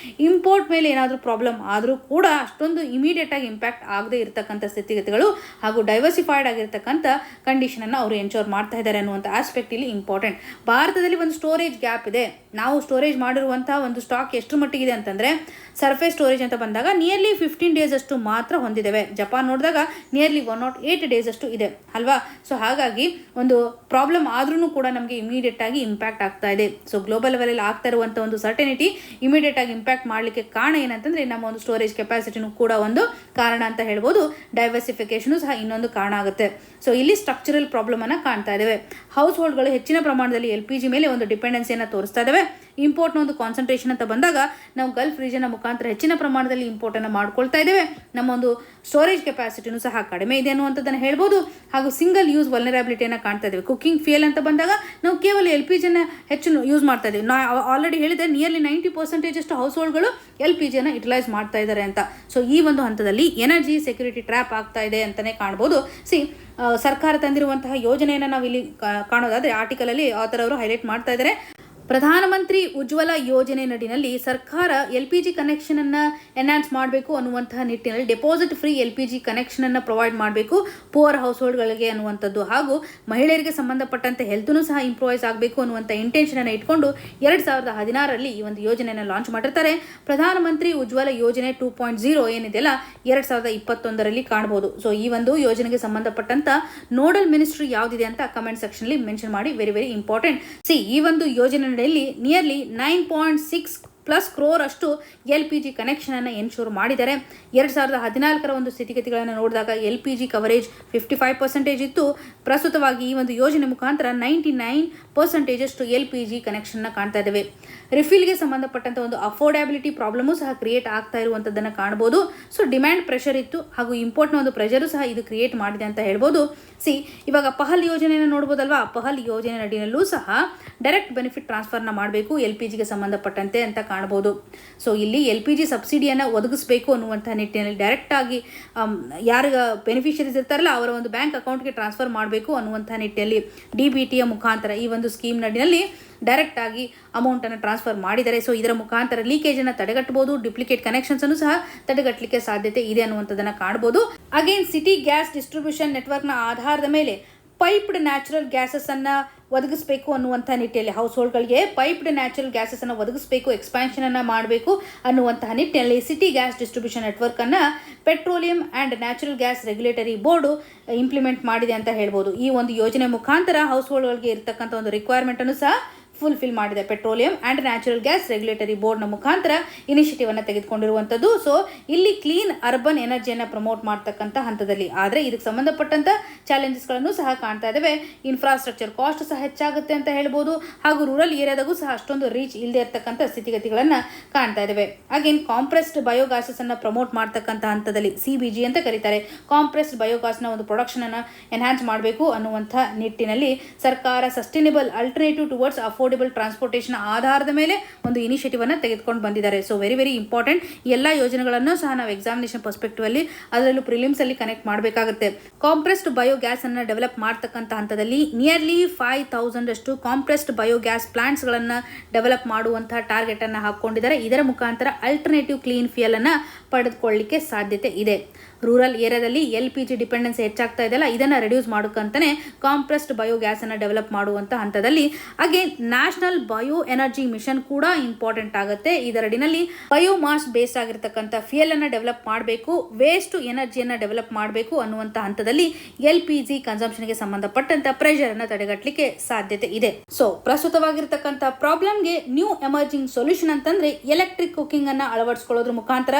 ಇಂಪೋರ್ಟ್ ಮೇಲೆ ಏನಾದರೂ ಪ್ರಾಬ್ಲಮ್ ಆದರೂ ಕೂಡ ಅಷ್ಟೊಂದು ಇಮಿಡಿಯೇಟಾಗಿ ಇಂಪ್ಯಾಕ್ಟ್ ಆಗದೆ ಇರತಕ್ಕಂಥ ಸ್ಥಿತಿಗತಿಗಳು ಹಾಗೂ ಡೈವರ್ಸಿಫೈಡ್ ಆಗಿರ್ತಕ್ಕಂಥ ಕಂಡೀಷನನ್ನು ಅವರು ಎನ್ಶೋರ್ ಮಾಡ್ತಾ ಇದ್ದಾರೆ ಅನ್ನುವಂಥ ಆಸ್ಪೆಕ್ಟ್ ಇಲ್ಲಿ ಇಂಪಾರ್ಟೆಂಟ್. ಭಾರತದಲ್ಲಿ ಒಂದು ಸ್ಟೋರೇಜ್ ಗ್ಯಾಪ್ ಇದೆ. ನಾವು ಸ್ಟೋರೇಜ್ ಮಾಡಿರುವಂಥ ಒಂದು ಸ್ಟಾಕ್ ಎಷ್ಟು ಮಟ್ಟಿಗಿದೆ ಅಂತಂದರೆ ಸರ್ಫೇಸ್ ಸ್ಟೋರೇಜ್ ಅಂತ ಬಂದಾಗ ನಿಯರ್ಲಿ 15 ಡೇಸ್ ಅಷ್ಟು ಮಾತ್ರ ಹೊಂದಿದ್ದೇವೆ. ಜಪಾನ್ ನೋಡಿದಾಗ ನಿಯರ್ಲಿ 108 ಡೇಸ್ ಅಷ್ಟು ಇದೆ ಅಲ್ವಾ. ಸೊ ಹಾಗಾಗಿ ಒಂದು ಪ್ರಾಬ್ಲಮ್ ಆದ್ರೂ ಕೂಡ ನಮಗೆ ಇಮಿಡಿಯೇಟ್ ಆಗಿ ಇಂಪ್ಯಾಕ್ಟ್ ಆಗ್ತಾ ಇದೆ. ಸೊ ಗ್ಲೋಬಲ್ ಲೆವೆಲಲ್ಲಿ ಆಗ್ತಾ ಇರುವಂಥ ಒಂದು ಸರ್ಟೆನಿಟಿ ಇಮಿಡಿಯೇಟ್ ಆಗಿ ಇಂಪ್ಯಾಕ್ಟ್ ಮಾಡಲಿಕ್ಕೆ ಕಾರಣ ಏನಂತಂದರೆ ನಮ್ಮ ಒಂದು ಸ್ಟೋರೇಜ್ ಕೆಪಾಸಿಟಿನೂ ಕೂಡ ಒಂದು ಕಾರಣ ಅಂತ ಹೇಳ್ಬೋದು. ಡೈವರ್ಸಿಫಿಕೇಷನು ಸಹ ಇನ್ನೊಂದು ಕಾರಣ ಆಗುತ್ತೆ. ಸೊ ಇಲ್ಲಿ ಸ್ಟ್ರಕ್ಚರಲ್ ಪ್ರಾಬ್ಲಮನ್ನು ಕಾಣ್ತಾ ಇದ್ದೇವೆ. ಹೌಸ್ ಹೋಲ್ಡ್ಗಳು ಹೆಚ್ಚಿನ ಪ್ರಮಾಣದಲ್ಲಿ LPG ಮೇಲೆ ಒಂದು ಡಿಪೆಂಡೆನ್ಸಿಯನ್ನು ತೋರಿಸ್ತಾ ಇದ್ದಾವೆ. ಇಂಪೋರ್ಟ್ನ ಒಂದು ಕಾನ್ಸಂಟ್ರೇಷನ್ ಅಂತ ಬಂದಾಗ ನಾವು ಗಲ್ಫ್ ರೀಜನ್ನ ಮುಖಾಂತರ ಹೆಚ್ಚಿನ ಪ್ರಮಾಣದಲ್ಲಿ ಇಂಪೋರ್ಟನ್ನು ಮಾಡ್ಕೊಳ್ತಾ ಇದ್ದೇವೆ. ನಮ್ಮ ಒಂದು ಸ್ಟೋರೇಜ್ ಕೆಪಾಸಿಟಿನೂ ಸಹ ಕಡಿಮೆ ಇದೆ ಅನ್ನುವಂಥದ್ದನ್ನು ಹೇಳ್ಬೋದು. ಹಾಗೂ ಸಿಂಗಲ್ ಯೂಸ್ ವಲ್ನರಬಿಲಿಟಿಯನ್ನು ಕಾಣ್ತಾ ಇದ್ದೇವೆ. ಕುಕಿಂಗ್ ಫ್ಯೂಯಲ್ ಅಂತ ಬಂದಾಗ ನಾವು ಕೇವಲ LPGಯನ್ನು ಹೆಚ್ಚು ಯೂಸ್ ಮಾಡ್ತಾ ಇದ್ದೇವೆ. ನಾವು ಆಲ್ರೆಡಿ ಹೇಳಿದೆ ನಿಯರ್ಲಿ 90% ಅಷ್ಟು ಹೌಸ್ ಹೋಲ್ಡ್ಗಳು LPGಯನ್ನು ಯುಟಿಲೈಸ್ ಮಾಡ್ತಾ ಇದ್ದಾರೆ ಅಂತ. ಸೊ ಈ ಒಂದು ಹಂತದಲ್ಲಿ ಎನರ್ಜಿ ಸೆಕ್ಯೂರಿಟಿ ಟ್ರ್ಯಾಪ್ ಆಗ್ತಾ ಇದೆ ಅಂತಲೇ ಕಾಣ್ಬೋದು. ಸರ್ಕಾರ ತಂದಿರುವಂತಹ ಯೋಜನೆಯನ್ನು ನಾವು ಇಲ್ಲಿ ಕಾಣೋದಾದರೆ ಆರ್ಟಿಕಲಲ್ಲಿ ಆಥರ್ ಅವರು ಹೈಲೈಟ್ ಮಾಡ್ತಾ ಇದ್ದಾರೆ. ಪ್ರಧಾನಮಂತ್ರಿ ಉಜ್ವಲ ಯೋಜನೆ ನಡಿನಲ್ಲಿ ಸರ್ಕಾರ LPG ಕನೆಕ್ಷನನ್ನು ಎನ್ಹಾನ್ಸ್ ಮಾಡಬೇಕು ಅನ್ನುವಂತಹ ನಿಟ್ಟಿನಲ್ಲಿ ಡೆಪಾಸಿಟ್ ಫ್ರೀ LPG ಕನೆಕ್ಷನನ್ನು ಪ್ರೊವೈಡ್ ಮಾಡಬೇಕು ಪುವರ್ ಹೌಸ್ ಹೋಲ್ಡ್ಗಳಿಗೆ ಅನ್ನುವಂಥದ್ದು. ಹಾಗೂ ಮಹಿಳೆಯರಿಗೆ ಸಂಬಂಧಪಟ್ಟಂತೆ ಹೆಲ್ತ್ನೂ ಸಹ ಇಂಪ್ರೂವೈಸ್ ಆಗಬೇಕು ಅನ್ನುವಂಥ ಇಂಟೆನ್ಷನನ್ನು ಇಟ್ಕೊಂಡು 2016ರಲ್ಲಿ ಈ ಒಂದು ಯೋಜನೆಯನ್ನು ಲಾಂಚ್ ಮಾಡಿರ್ತಾರೆ. ಪ್ರಧಾನಮಂತ್ರಿ ಉಜ್ವಲ ಯೋಜನೆ 2.0 ಏನಿದೆಯಲ್ಲ 2021ರಲ್ಲಿ ಕಾಣ್ಬೋದು. ಸೊ ಈ ಒಂದು ಯೋಜನೆಗೆ ಸಂಬಂಧಪಟ್ಟಂತ ನೋಡಲ್ ಮಿನಿಸ್ಟ್ರಿ ಯಾವುದಿದೆ ಅಂತ ಕಮೆಂಟ್ ಸೆಕ್ಷನ್ಲಿ ಮೆನ್ಷನ್ ಮಾಡಿ. Very very important. ಈ ಒಂದು ಯೋಜನೆ ನಿಯರ್ಲಿ 9.6+ ಕ್ರೋರ್ ಅಷ್ಟು LPG ಕನೆಕ್ಷನನ್ನು ಎನ್ಶೂರ್ ಮಾಡಿದ್ದಾರೆ. 2014ರ ಒಂದು ಸ್ಥಿತಿಗತಿಗಳನ್ನು ನೋಡಿದಾಗ LPG ಕವರೇಜ್ 55% ಇತ್ತು. ಪ್ರಸ್ತುತವಾಗಿ ಈ ಒಂದು ಯೋಜನೆ ಮುಖಾಂತರ 99% ಅಷ್ಟು LPG ಕನೆಕ್ಷನ್ನ ಕಾಣ್ತಾ ಇದ್ದೇವೆ. ರಿಫಿಲ್ಗೆ ಸಂಬಂಧಪಟ್ಟಂಥ ಒಂದು ಅಫೋರ್ಡಬಿಲಿಟಿ ಪ್ರಾಬ್ಲಮು ಸಹ ಕ್ರಿಯೇಟ್ ಆಗ್ತಾ ಇರುವಂಥದ್ದನ್ನು ಕಾಣ್ಬೋದು. ಸೊ ಡಿಮ್ಯಾಂಡ್ ಪ್ರೆಷರ್ ಇತ್ತು ಹಾಗೂ ಇಂಪೋರ್ಟ್ನ ಒಂದು ಪ್ರೆಷರು ಸಹ ಇದು ಕ್ರಿಯೇಟ್ ಮಾಡಿದೆ ಅಂತ ಹೇಳ್ಬೋದು. ಇವಾಗ ಪಹಲ್ ಯೋಜನೆಯನ್ನು ನೋಡ್ಬೋದಲ್ವಾ. ಪಹಲ್ ಯೋಜನೆ ನಡಿನಲ್ಲೂ ಸಹ ಡೈರೆಕ್ಟ್ ಬೆನಿಫಿಟ್ ಟ್ರಾನ್ಸ್ಫರ್ನ ಮಾಡಬೇಕು LPGಗೆ ಸಂಬಂಧಪಟ್ಟಂತೆ ಅಂತ ಕಾಣ್ಬೋದು. ಸೊ ಇಲ್ಲಿ LPG ಸಬ್ಸಿಡಿಯನ್ನು ಒದಗಿಸಬೇಕು ಅನ್ನುವಂಥ ನಿಟ್ಟಿನಲ್ಲಿ ಡೈರೆಕ್ಟಾಗಿ ಯಾರು ಬೆನಿಫಿಷರೀಸ್ ಇರ್ತಾರಲ್ಲ ಅವರ ಒಂದು ಬ್ಯಾಂಕ್ ಅಕೌಂಟ್ಗೆ ಟ್ರಾನ್ಸ್ಫರ್ ಮಾಡಬೇಕು ಅನ್ನುವಂಥ ನಿಟ್ಟಿನಲ್ಲಿ DBTಯ ಮುಖಾಂತರ ಈ ಒಂದು ಸ್ಕೀಮ್ ನಡಿನಲ್ಲಿ ಡೈರೆಕ್ಟ್ ಆಗಿ ಅಮೌಂಟನ್ನು ಟ್ರಾನ್ಸ್ಫರ್ ಮಾಡಿದ್ದಾರೆ. ಸೊ ಇದರ ಮುಖಾಂತರ ಲೀಕೇಜನ್ನು ತಡೆಗಟ್ಟಬಹುದು, ಡುಪ್ಲಿಕೇಟ್ ಕನೆಕ್ಷನ್ಸ್ ಅನ್ನು ಸಹ ತಡೆಗಟ್ಟಲಿಕ್ಕೆ ಸಾಧ್ಯತೆ ಇದೆ ಅನ್ನುವಂಥದ್ದನ್ನು ಕಾಣಬಹುದು. ಅಗೇನ್ ಸಿಟಿ ಗ್ಯಾಸ್ ಡಿಸ್ಟ್ರಿಬ್ಯೂಷನ್ ನೆಟ್ವರ್ಕ್ನ ಆಧಾರದ ಮೇಲೆ ಪೈಪ್ಡ್ ನ್ಯಾಚುರಲ್ ಗ್ಯಾಸಸ್ ಅನ್ನು ಒದಗಿಸಬೇಕು ಅನ್ನುವಂಥ ನಿಟ್ಟಿನಲ್ಲಿ ಹೌಸ್ ಹೋಲ್ಡ್ಗಳಿಗೆ ಪೈಪ್ಡ್ ನ್ಯಾಚುರಲ್ ಗ್ಯಾಸಸ್ ಅನ್ನು ಒದಗಿಸಬೇಕು, ಎಕ್ಸ್ಪ್ಯಾನ್ಷನ್ ಅನ್ನು ಮಾಡಬೇಕು ಅನ್ನುವಂತಹ ನಿಟ್ಟಿನಲ್ಲಿ ಸಿಟಿ ಗ್ಯಾಸ್ ಡಿಸ್ಟ್ರಿಬ್ಯೂಷನ್ ನೆಟ್ವರ್ಕ್ ಅನ್ನು petroleum and natural gas regulatory board implement ಮಾಡಿದೆ ಅಂತ ಹೇಳ್ಬೋದು. ಈ ಒಂದು ಯೋಜನೆ ಮುಖಾಂತರ ಹೌಸ್ ಹೋಲ್ಡ್ಗಳಿಗೆ ಇರತಕ್ಕಂಥ ಒಂದು ರಿಕ್ವೈರ್ಮೆಂಟ್ ಅನ್ನು ಸಹ ಫುಲ್ಫಿಲ್ ಮಾಡಿದೆ. Petroleum and natural gas regulatory ಬೋರ್ಡ್ನ ಮುಖಾಂತರ ಇನಿಷಿಯೇಟಿವ್ ಅನ್ನು ತೆಗೆದುಕೊಂಡಿರುವಂಥದ್ದು. ಸೊ ಇಲ್ಲಿ ಕ್ಲೀನ್ ಅರ್ಬನ್ ಎನರ್ಜಿಯನ್ನು ಪ್ರಮೋಟ್ ಮಾಡ್ತಕ್ಕಂಥ ಹಂತದಲ್ಲಿ ಆದರೆ ಇದಕ್ಕೆ ಸಂಬಂಧಪಟ್ಟಂಥ ಚಾಲೆಂಜಸ್ಗಳನ್ನು ಸಹ ಕಾಣ್ತಾ ಇದ್ದೇವೆ. ಇನ್ಫ್ರಾಸ್ಟ್ರಕ್ಚರ್ ಕಾಸ್ಟ್ ಸಹ ಹೆಚ್ಚಾಗುತ್ತೆ ಅಂತ ಹೇಳ್ಬೋದು. ಹಾಗೂ ರೂರಲ್ ಏರಿಯಾದಾಗೂ ಸಹ ಅಷ್ಟೊಂದು ರೀಚ್ ಇಲ್ಲದೆ ಇರತಕ್ಕಂಥ ಸ್ಥಿತಿಗತಿಗಳನ್ನು ಕಾಣ್ತಾ ಇದ್ದೇವೆ. ಅಗೇನ್ ಕಾಂಪ್ರೆಸ್ಡ್ ಬಯೋಗ್ಯಾಸಸ್ ಅನ್ನು ಪ್ರಮೋಟ್ ಮಾಡ್ತಕ್ಕಂಥ ಹಂತದಲ್ಲಿ CBG ಅಂತ ಕರೀತಾರೆ. ಕಾಂಪ್ರೆಸ್ಡ್ ಬಯೋಗ್ಯಾಸ್ನ ಒಂದು ಪ್ರೊಡಕ್ಷನ್ ಅನ್ನು ಎನ್ಹಾನ್ಸ್ ಮಾಡಬೇಕು ಅನ್ನುವಂಥ ನಿಟ್ಟಿನಲ್ಲಿ ಸರ್ಕಾರ sustainable alternative towards affordable transportation ಆಧಾರದ ಮೇಲೆ ಒಂದು ಇನಿಷಿಯೇಟಿವ್ ಅನ್ನು ತೆಗೆದುಕೊಂಡು ಬಂದಿದ್ದಾರೆ. So very very important. ಎಲ್ಲ ಯೋಜನೆಗಳನ್ನು ಸಹ ನಾವು ಎಕ್ಸಾಮಿನೇಷನ್ ಪರ್ಸ್ಪೆಕ್ಟಿವ್ ಅಲ್ಲಿ ಅದರಲ್ಲೂ ಪ್ರಿಲಿಮ್ಸ್ ಅಲ್ಲಿ ಕನೆಕ್ಟ್ ಮಾಡಬೇಕಾಗುತ್ತೆ. ಕಾಂಪ್ರೆಸ್ಡ್ ಬಯೋಗ್ಯಾಸ್ ಅನ್ನು ಡೆವಲಪ್ ಮಾಡ್ತಕ್ಕಂಥ ಹಂತದಲ್ಲಿ ನಿಯರ್ಲಿ 5,000 ಅಷ್ಟು ಕಾಂಪ್ರೆಸ್ಡ್ ಬಯೋಗ್ಯಾಸ್ ಪ್ಲಾಂಟ್ಸ್ ಗಳನ್ನು ಡೆವಲಪ್ ಮಾಡುವಂತಹ ಟಾರ್ಗೆಟ್ ಅನ್ನು ಹಾಕೊಂಡಿದ್ದಾರೆ. ಇದರ ಮುಖಾಂತರ ಅಲ್ಟರ್ನೇಟಿವ್ ಕ್ಲೀನ್ ಫ್ಯೂಯಲ್ ಅನ್ನು ಪಡೆದುಕೊಳ್ಳಲಿಕ್ಕೆ ಸಾಧ್ಯತೆ ಇದೆ. ರೂರಲ್ ಏರಿಯಾದಲ್ಲಿ LPG ಡಿಪೆಂಡೆನ್ಸಿ ಹೆಚ್ಚಾಗ್ತಾ ಇದೆಯಲ್ಲ, ಇದನ್ನು ರೆಡ್ಯೂಸ್ ಮಾಡೋಕ್ಕಂತಾನೆ ಕಾಂಪ್ರೆಸ್ಡ್ ಬಯೋಗ್ಯಾಸ್ ಅನ್ನು ಡೆವಲಪ್ ಮಾಡುವಂಥ ಹಂತದಲ್ಲಿ again national bio energy mission ಕೂಡ ಇಂಪಾರ್ಟೆಂಟ್ ಆಗುತ್ತೆ. ಇದರಡಿನಲ್ಲಿ ಬಯೋಮಾಸ್ ಬೇಸ್ಡ್ ಆಗಿರ್ತಕ್ಕಂಥ ಫ್ಯೂಯಲ್ ಅನ್ನು ಡೆವಲಪ್ ಮಾಡಬೇಕು, ವೇಸ್ಟ್ ಎನರ್ಜಿಯನ್ನು ಡೆವಲಪ್ ಮಾಡಬೇಕು ಅನ್ನುವಂಥ ಹಂತದಲ್ಲಿ LPG ಕನ್ಸಂಪ್ಷನ್ಗೆ ಸಂಬಂಧಪಟ್ಟಂತ ಪ್ರೆಷರ್ ಅನ್ನು ತಡೆಗಟ್ಟಲಿಕ್ಕೆ ಸಾಧ್ಯತೆ ಇದೆ. ಸೊ ಪ್ರಸ್ತುತವಾಗಿರ್ತಕ್ಕಂಥ ಪ್ರಾಬ್ಲಮ್ಗೆ ನ್ಯೂ ಎಮರ್ಜಿಂಗ್ ಸೊಲ್ಯೂಷನ್ ಅಂತಂದ್ರೆ ಎಲೆಕ್ಟ್ರಿಕ್ ಕುಕಿಂಗ್ ಅನ್ನು ಅಳವಡಿಸಿಕೊಳ್ಳೋದ್ರ ಮುಖಾಂತರ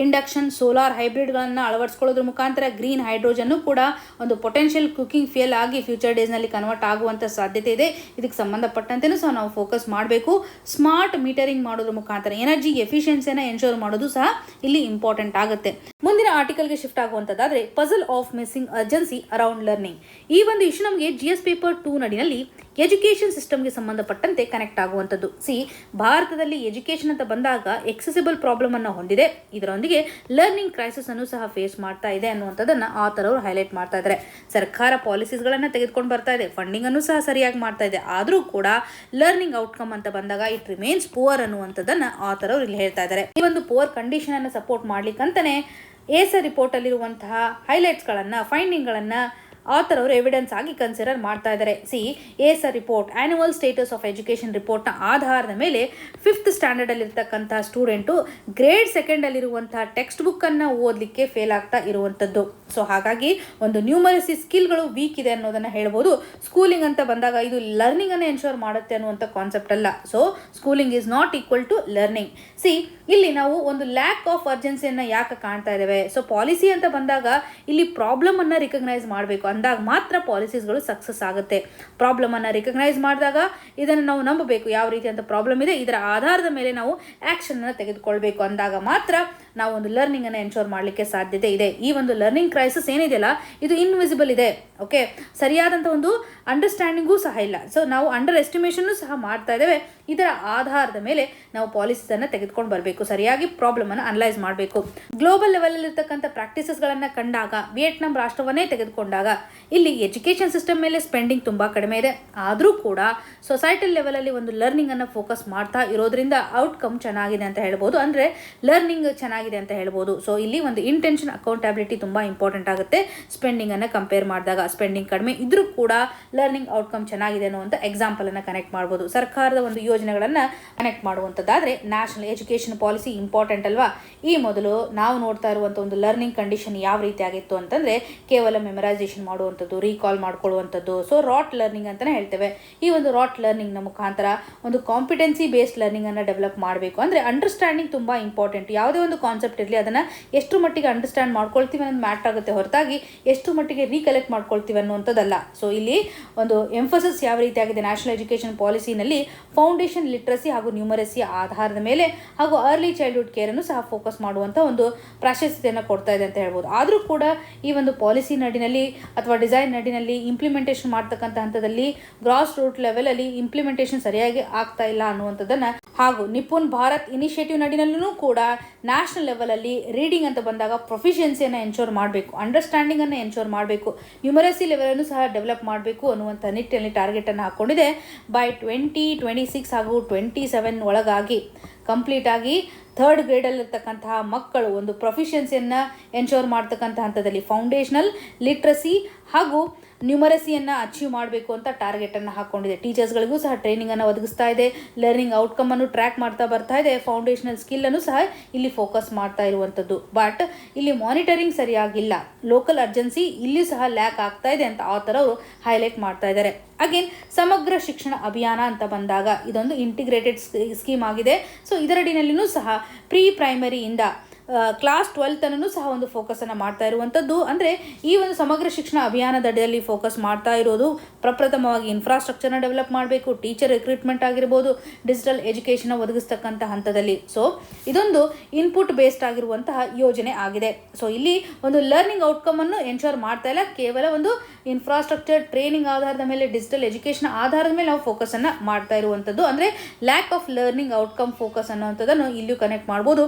ಇಂಡಕ್ಷನ್ ಸೋಲಾರ್ ಹೈಬ್ರಿಡ್ಗಳನ್ನು ಅಳವಡಿಸ್ಕೊಳ್ಳೋದ್ರ ಮುಖಾಂತರ ಗ್ರೀನ್ ಹೈಡ್ರೋಜನ್ನು ಕೂಡ ಒಂದು ಪೊಟೆನ್ಷಿಯಲ್ ಕುಕಿಂಗ್ ಫ್ಯೂಯಲ್ ಆಗಿ ಫ್ಯೂಚರ್ ಡೇಸ್ನಲ್ಲಿ ಕನ್ವರ್ಟ್ ಆಗುವಂಥ ಸಾಧ್ಯತೆ ಇದೆ. ಇದಕ್ಕೆ ಸಂಬಂಧಪಟ್ಟಂತೆಯೂ ಸಹ ನಾವು ಫೋಕಸ್ ಮಾಡಬೇಕು. ಸ್ಮಾರ್ಟ್ ಮೀಟರಿಂಗ್ ಮಾಡೋದ್ರ ಮುಖಾಂತರ ಎನರ್ಜಿ ಎಫಿಷಿಯನ್ಸಿಯನ್ನು ಎನ್ಶೋರ್ ಮಾಡೋದು ಸಹ ಇಲ್ಲಿ ಇಂಪಾರ್ಟೆಂಟ್ ಆಗುತ್ತೆ. ಮುಂದಿನ ಆರ್ಟಿಕಲ್ಗೆ ಶಿಫ್ಟ್ ಆಗುವಂಥದ್ದಾದರೆ puzzle of missing urgency around learning. ಈ ಒಂದು ಇಶ್ಯೂ ನಮಗೆ GS ಪೇಪರ್ 2 ನಡಿನಲ್ಲಿ ಎಜುಕೇಷನ್ ಸಿಸ್ಟಮ್ಗೆ ಸಂಬಂಧಪಟ್ಟಂತೆ ಕನೆಕ್ಟ್ ಆಗುವಂಥದ್ದು. ಭಾರತದಲ್ಲಿ ಎಜುಕೇಷನ್ ಅಂತ ಬಂದಾಗ ಎಕ್ಸೆಸಿಬಲ್ ಪ್ರಾಬ್ಲಮ್ ಅನ್ನು ಹೊಂದಿದೆ, ಇದರೊಂದಿಗೆ ಲರ್ನಿಂಗ್ ಕ್ರೈಸಿಸ್ ಅನ್ನು ಸಹ ಫೇಸ್ ಮಾಡ್ತಾ ಇದೆ ಅನ್ನುವಂಥದ್ದನ್ನು ಆಥರ್ ಅವರು ಹೈಲೈಟ್ ಮಾಡ್ತಾ ಇದ್ದಾರೆ. ಸರ್ಕಾರ ಪಾಲಿಸೀಸ್ಗಳನ್ನು ತೆಗೆದುಕೊಂಡು ಬರ್ತಾ ಇದೆ, ಫಂಡಿಂಗ್ ಅನ್ನು ಸಹ ಸರಿಯಾಗಿ ಮಾಡ್ತಾ ಇದೆ, ಆದರೂ ಕೂಡ ಲರ್ನಿಂಗ್ ಔಟ್ಕಮ್ ಅಂತ ಬಂದಾಗ ಇಟ್ ರಿಮೇನ್ಸ್ ಪುವರ್ ಅನ್ನುವಂಥದ್ದನ್ನು ಆಥರ್ ಅವರು ಇಲ್ಲಿ ಹೇಳ್ತಾ ಇದ್ದಾರೆ. ಈ ಒಂದು ಪುವರ್ ಕಂಡೀಷನ್ ಅನ್ನು ಸಪೋರ್ಟ್ ಮಾಡ್ಲಿಕ್ಕಂತಾನೆ ಏಸರ್ ರಿಪೋರ್ಟ್ ಅಲ್ಲಿರುವಂತಹ ಹೈಲೈಟ್ಸ್ಗಳನ್ನು ಫೈಂಡಿಂಗ್ಗಳನ್ನು ಆಥರ್ ಅವರು ಎವಿಡೆನ್ಸ್ ಆಗಿ ಕನ್ಸಿಡರ್ ಮಾಡ್ತಾ ಇದ್ದಾರೆ. ASER report annual status of education ರಿಪೋರ್ಟ್ನ ಆಧಾರದ ಮೇಲೆ 5th ಸ್ಟ್ಯಾಂಡರ್ಡ್ ಅಲ್ಲಿರ್ತಕ್ಕಂಥ ಸ್ಟೂಡೆಂಟು ಗ್ರೇಡ್ 2 ಅಲ್ಲಿರುವಂತಹ ಟೆಕ್ಸ್ಟ್ ಬುಕ್ ಅನ್ನು ಓದಲಿಕ್ಕೆ ಫೇಲ್ ಆಗ್ತಾ ಇರುವಂಥದ್ದು. ಹಾಗಾಗಿ ಒಂದು ನ್ಯೂಮರಸಿ ಸ್ಕಿಲ್ಗಳು ವೀಕ್ ಇದೆ ಅನ್ನೋದನ್ನು ಹೇಳ್ಬೋದು. ಸ್ಕೂಲಿಂಗ್ ಅಂತ ಬಂದಾಗ ಇದು ಲರ್ನಿಂಗ್ ಅನ್ನು ಎನ್ಶೋರ್ ಮಾಡುತ್ತೆ ಅನ್ನುವಂಥ ಕಾನ್ಸೆಪ್ಟ್ ಅಲ್ಲ. Schooling is not equal to learning. ಇಲ್ಲಿ ನಾವು ಒಂದು ಲ್ಯಾಕ್ ಆಫ್ ಅರ್ಜೆನ್ಸಿಯನ್ನು ಯಾಕೆ ಕಾಣ್ತಾ ಇದ್ದೇವೆ? ಪಾಲಿಸಿ ಅಂತ ಬಂದಾಗ ಇಲ್ಲಿ ಪ್ರಾಬ್ಲಮ್ ಅನ್ನು ರಿಕಗ್ನೈಸ್ ಮಾಡಬೇಕು, ಅಂದಾಗ ಮಾತ್ರ ಪಾಲಿಸೀಸ್ಗಳು ಸಕ್ಸಸ್ ಆಗುತ್ತೆ. ಪ್ರಾಬ್ಲಮ್ ಅನ್ನು ರಿಕಗ್ನೈಸ್ ಮಾಡಿದಾಗ ಇದನ್ನು ನಾವು ನಂಬಬೇಕು, ಯಾವ ರೀತಿ ಅಂತ ಪ್ರಾಬ್ಲಮ್ ಇದೆ, ಇದರ ಆಧಾರದ ಮೇಲೆ ನಾವು ಆ್ಯಕ್ಷನ್ ಅನ್ನು ತೆಗೆದುಕೊಳ್ಬೇಕು, ಅಂದಾಗ ಮಾತ್ರ ನಾವು ಒಂದು ಲರ್ನಿಂಗ್ ಅನ್ನು ಎನ್ಶೋರ್ ಮಾಡಲಿಕ್ಕೆ ಸಾಧ್ಯತೆ ಇದೆ. ಈ ಒಂದು ಲರ್ನಿಂಗ್ ಕ್ರೈಸಿಸ್ ಏನಿದೆಯಲ್ಲ ಇದು ಇನ್ವಿಸಿಬಲ್ ಇದೆ. ಓಕೆ, ಸರಿಯಾದಂಥ ಒಂದು ಅಂಡರ್ಸ್ಟ್ಯಾಂಡಿಂಗು ಸಹ ಇಲ್ಲ. ನಾವು ಅಂಡರ್ ಎಸ್ಟಿಮೇಷನ್ನು ಸಹ ಮಾಡ್ತಾ ಇದ್ದೇವೆ. ಇದರ ಆಧಾರದ ಮೇಲೆ ನಾವು ಪಾಲಿಸೀಸನ್ನು ತೆಗೆದುಕೊಂಡು ಬರಬೇಕು, ಸರಿಯಾಗಿ ಪ್ರಾಬ್ಲಮ್ ಅನ್ನು ಅನಲೈಸ್ ಮಾಡಬೇಕು. ಗ್ಲೋಬಲ್ ಲೆವೆಲಲ್ಲಿ ಇರ್ತಕ್ಕಂಥ ಪ್ರಾಕ್ಟೀಸಸ್ಗಳನ್ನು ಕಂಡಾಗ, ವಿಯೆಟ್ನಾಂ ರಾಷ್ಟ್ರವನ್ನೇ ತೆಗೆದುಕೊಂಡಾಗ ಇಲ್ಲಿ ಎಜುಕೇಷನ್ ಸಿಸ್ಟಮ್ ಮೇಲೆ ಸ್ಪೆಂಡಿಂಗ್ ತುಂಬ ಕಡಿಮೆ ಇದೆ, ಆದರೂ ಕೂಡ ಸೊಸೈಟಲ್ ಲೆವೆಲಲ್ಲಿ ಒಂದು ಲರ್ನಿಂಗ್ ಅನ್ನು ಫೋಕಸ್ ಮಾಡ್ತಾ ಇರೋದ್ರಿಂದ ಔಟ್ಕಮ್ ಚೆನ್ನಾಗಿದೆ ಅಂತ ಹೇಳ್ಬೋದು, ಅಂದರೆ ಲರ್ನಿಂಗ್ ಚೆನ್ನಾಗಿದೆ ಅಂತ ಹೇಳ್ಬೋದು. ಇಲ್ಲಿ ಒಂದು ಇಂಟೆನ್ಷನ್ ಅಕೌಂಟಬಿಲಿಟಿ ತುಂಬ ಇಂಪಾರ್ಟೆಂಟ್ ಆಗುತ್ತೆ. ಸ್ಪೆಂಡಿಂಗ್ ಅನ್ನು ಕಂಪೇರ್ ಮಾಡಿದಾಗ ಸ್ಪೆಂಡಿಂಗ್ ಕಡಿಮೆ ಇದ್ರೂ ಕೂಡ ಲರ್ನಿಂಗ್ ಔಟ್ಕಮ್ ಚೆನ್ನಾಗಿದೆ ಅನ್ನುವಂಥ ಎಕ್ಸಾಂಪಲ್ ಅನ್ನು ಕನೆಕ್ಟ್ ಮಾಡ್ಬೋದು. ಸರ್ಕಾರದ ಒಂದು ಯೋಜನೆಗಳನ್ನು ಕನೆಕ್ಟ್ ಮಾಡುವಂಥದ್ದಾದರೆ ನ್ಯಾಷನಲ್ ಎಜುಕೇಷನ್ ಪಾಲಿಸಿ ಇಂಪಾರ್ಟೆಂಟ್ ಅಲ್ವಾ? ಈ ಮೊದಲು ನಾವು ನೋಡ್ತಾ ಇರುವಂಥ ಒಂದು ಲರ್ನಿಂಗ್ ಕಂಡೀಷನ್ ಯಾವ ರೀತಿ ಆಗಿತ್ತು ಅಂತಂದರೆ ಕೇವಲ ಮೆಮರೈಸೇಷನ್ ಮಾಡುವಂಥದ್ದು, ರೀಕಾಲ್ ಮಾಡ್ಕೊಳ್ಳುವಂಥದ್ದು, ರಾಟ್ ಲರ್ನಿಂಗ್ ಅಂತಲೇ ಹೇಳ್ತೇವೆ. ಈ ಒಂದು ರಾಟ್ ಲರ್ನಿಂಗ್ನ ಮುಖಾಂತರ ಒಂದು ಕಾಂಪಿಟೆನ್ಸಿ ಬೇಸ್ಡ್ ಲರ್ನಿಂಗ್ ಅನ್ನು ಡೆವಲಪ್ ಮಾಡಬೇಕು. ಅಂದರೆ ಅಂಡರ್ಸ್ಟ್ಯಾಂಡಿಂಗ್ ತುಂಬ ಇಂಪಾರ್ಟೆಂಟ್. ಯಾವುದೇ ಒಂದು ಕಾನ್ಸೆಪ್ಟ್ ಇರಲಿ ಅದನ್ನು ಎಷ್ಟು ಮಟ್ಟಿಗೆ ಅಂಡರ್ಸ್ಟ್ಯಾಂಡ್ ಮಾಡ್ಕೊಳ್ತೀವಿ ಅನ್ನೋದು ಮ್ಯಾಟರ್ ಆಗುತ್ತೆ ಹೊರತಾಗಿ ಎಷ್ಟು ಮಟ್ಟಿಗೆ ರೀಕಲೆಕ್ಟ್ ಮಾಡ್ಕೊಳ್ತೀವಿ ಅನ್ನುವಂಥದ್ದಲ್ಲ. ಇಲ್ಲಿ ಒಂದು ಎಂಫಸಿಸ್ ಯಾವ ರೀತಿ ಆಗಿದೆ ನ್ಯಾಷನಲ್ ಎಜುಕೇಷನ್ ಪಾಲಿಸಿನಲ್ಲಿ, ಫೌಂಡೇಶನ್ ಲಿಟ್ರಸಿ ಹಾಗೂ ನ್ಯೂಮರಸಿ ಆಧಾರದ ಮೇಲೆ ಹಾಗೂ ಅರ್ಲಿ ಚೈಲ್ಡ್ಹುಡ್ ಕೇರ್ ಅನ್ನು ಸಹ ಫೋಕಸ್ ಮಾಡುವಂಥ ಒಂದು ಪ್ರಾಶಸ್ತ್ಯತೆಯನ್ನು ಕೊಡ್ತಾ ಇದೆ ಅಂತ ಹೇಳ್ಬೋದು. ಆದರೂ ಕೂಡ ಈ ಒಂದು ಪಾಲಿಸಿ ನಡಿನಲ್ಲಿ ಅಥವಾ ಡಿಸೈನ್ ನಡಿನಲ್ಲಿ ಇಂಪ್ಲಿಮೆಂಟೇಷನ್ ಮಾಡ್ತಕ್ಕಂಥ ಹಂತದಲ್ಲಿ ಗ್ರಾಸ್ ರೂಟ್ ಲೆವೆಲಲ್ಲಿ ಇಂಪ್ಲಿಮೆಂಟೇಷನ್ ಸರಿಯಾಗಿ ಆಗ್ತಾ ಇಲ್ಲ ಅನ್ನುವಂಥದ್ದನ್ನು, ಹಾಗೂ ನಿಪುಣ್ ಭಾರತ್ ಇನಿಷಿಯೇಟಿವ್ ನಡಿನಲ್ಲೂ ಕೂಡ ನ್ಯಾಷನಲ್ ಲೆವೆಲಲ್ಲಿ ರೀಡಿಂಗ್ ಅಂತ ಬಂದಾಗ ಪ್ರೊಫಿಷಿಯನ್ಸಿಯನ್ನು ಎನ್ಶೋರ್ ಮಾಡಬೇಕು, ಅಂಡರ್ಸ್ಟ್ಯಾಂಡಿಂಗ್ ಅನ್ನು ಎನ್ಶೋರ್ ಮಾಡಬೇಕು, ನ್ಯೂಮರಸಿ ಲೆವೆಲನ್ನು ಸಹ ಡೆವಲಪ್ ಮಾಡಬೇಕು ಅನ್ನುವಂಥ ನಿಟ್ಟಿನಲ್ಲಿ ಟಾರ್ಗೆಟ್ ಅನ್ನು ಹಾಕೊಂಡಿದೆ. ಬೈ 2026 ಹಾಗೂ 27 ಒಳಗಾಗಿ ಕಂಪ್ಲೀಟ್ ಆಗಿ 3rd ಗ್ರೇಡಲ್ಲಿರ್ತಕ್ಕಂತಹ ಮಕ್ಕಳು ಒಂದು ಪ್ರೊಫಿಷಿಯನ್ಸಿಯನ್ನು ಎನ್ಶೋರ್ ಮಾಡ್ತಕ್ಕಂಥ ಹಂತದಲ್ಲಿ ಫೌಂಡೇಶನಲ್ ಲಿಟ್ರಸಿ ಹಾಗೂ ನ್ಯೂಮರಸಿಯನ್ನು ಅಚೀವ್ ಮಾಡಬೇಕು ಅಂತ ಟಾರ್ಗೆಟನ್ನು ಹಾಕ್ಕೊಂಡಿದೆ. ಟೀಚರ್ಸ್ಗಳಿಗೂ ಸಹ ಟ್ರೈನಿಂಗನ್ನು ಒದಗಿಸ್ತಾ ಇದೆ, ಲರ್ನಿಂಗ್ ಔಟ್ಕಮನ್ನು ಟ್ರ್ಯಾಕ್ ಮಾಡ್ತಾ ಬರ್ತಾ ಇದೆ, ಫೌಂಡೇಶನಲ್ ಸ್ಕಿಲ್ಲನ್ನು ಸಹ ಇಲ್ಲಿ ಫೋಕಸ್ ಮಾಡ್ತಾ ಇರುವಂಥದ್ದು. ಬಟ್ ಇಲ್ಲಿ ಮಾನಿಟರಿಂಗ್ ಸರಿಯಾಗಿಲ್ಲ, ಲೋಕಲ್ ಅರ್ಜೆನ್ಸಿ ಇಲ್ಲಿ ಸಹ ಲ್ಯಾಕ್ ಆಗ್ತಾ ಇದೆ ಅಂತ ಆಥರ್ ಅವರು ಹೈಲೈಟ್ ಮಾಡ್ತಾ ಇದ್ದಾರೆ. ಅಗೇನ್ ಸಮಗ್ರ ಶಿಕ್ಷಣ ಅಭಿಯಾನ ಅಂತ ಬಂದಾಗ ಇದೊಂದು ಇಂಟಿಗ್ರೇಟೆಡ್ ಸ್ಕೀಮ್ ಆಗಿದೆ. ಇದರಡಿನಲ್ಲಿನೂ ಸಹ ಪ್ರೀ ಪ್ರೈಮರಿಯಿಂದ ಕ್ಲಾಸ್ 12th ಅನ್ನು ಸಹ ಒಂದು ಫೋಕಸನ್ನು ಮಾಡ್ತಾ ಇರುವಂಥದ್ದು. ಅಂದರೆ ಈ ಒಂದು ಸಮಗ್ರ ಶಿಕ್ಷಣ ಅಭಿಯಾನದ ಅಡಿಯಲ್ಲಿ ಫೋಕಸ್ ಮಾಡ್ತಾ ಇರೋದು ಪ್ರಪ್ರಥಮವಾಗಿ ಇನ್ಫ್ರಾಸ್ಟ್ರಕ್ಚರ್ನ ಡೆವಲಪ್ ಮಾಡಬೇಕು, ಟೀಚರ್ ರಿಕ್ರೂಟ್ಮೆಂಟ್ ಆಗಿರ್ಬೋದು, ಡಿಜಿಟಲ್ ಎಜುಕೇಷನ್ ಒದಗಿಸ್ತಕ್ಕಂಥ ಹಂತದಲ್ಲಿ. ಇದೊಂದು ಇನ್ಪುಟ್ ಬೇಸ್ಡ್ ಆಗಿರುವಂತಹ ಯೋಜನೆ ಆಗಿದೆ. ಇಲ್ಲಿ ಒಂದು ಲರ್ನಿಂಗ್ ಔಟ್ಕಮನ್ನು ಎನ್ಶೋರ್ ಮಾಡ್ತಾ ಇಲ್ಲ, ಕೇವಲ ಒಂದು ಇನ್ಫ್ರಾಸ್ಟ್ರಕ್ಚರ್ ಟ್ರೈನಿಂಗ್ ಆಧಾರದ ಮೇಲೆ, ಡಿಜಿಟಲ್ ಎಜುಕೇಷನ್ ಆಧಾರದ ಮೇಲೆ ನಾವು ಫೋಕಸನ್ನು ಮಾಡ್ತಾ ಇರುವಂಥದ್ದು. ಅಂದರೆ lack of learning outcome focus ಅನ್ನುವಂಥದ್ದನ್ನು ಇಲ್ಲಿಯೂ ಕನೆಕ್ಟ್ ಮಾಡ್ಬೋದು.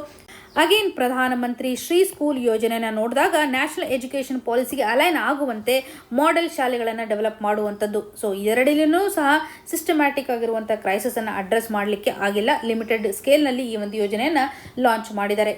ಅಗೇನ್ ಪ್ರಧಾನಮಂತ್ರಿ ಶ್ರೀ ಸ್ಕೂಲ್ ಯೋಜನೆಯನ್ನು ನೋಡಿದಾಗ ನ್ಯಾಷನಲ್ ಎಜುಕೇಷನ್ ಪಾಲಿಸಿಗೆ ಅಲೈನ್ ಆಗುವಂತೆ ಮಾಡೆಲ್ ಶಾಲೆಗಳನ್ನು ಡೆವಲಪ್ ಮಾಡುವಂಥದ್ದು. ಇದರಡಿಯಲ್ಲೂ ಸಹ ಸಿಸ್ಟಮ್ಯಾಟಿಕ್ ಆಗಿರುವಂಥ ಕ್ರೈಸಿಸನ್ನು ಅಡ್ರೆಸ್ ಮಾಡಲಿಕ್ಕೆ ಆಗಿಲ್ಲ, ಲಿಮಿಟೆಡ್ ಸ್ಕೇಲ್ನಲ್ಲಿ ಈ ಒಂದು ಯೋಜನೆಯನ್ನು ಲಾಂಚ್ ಮಾಡಿದ್ದಾರೆ.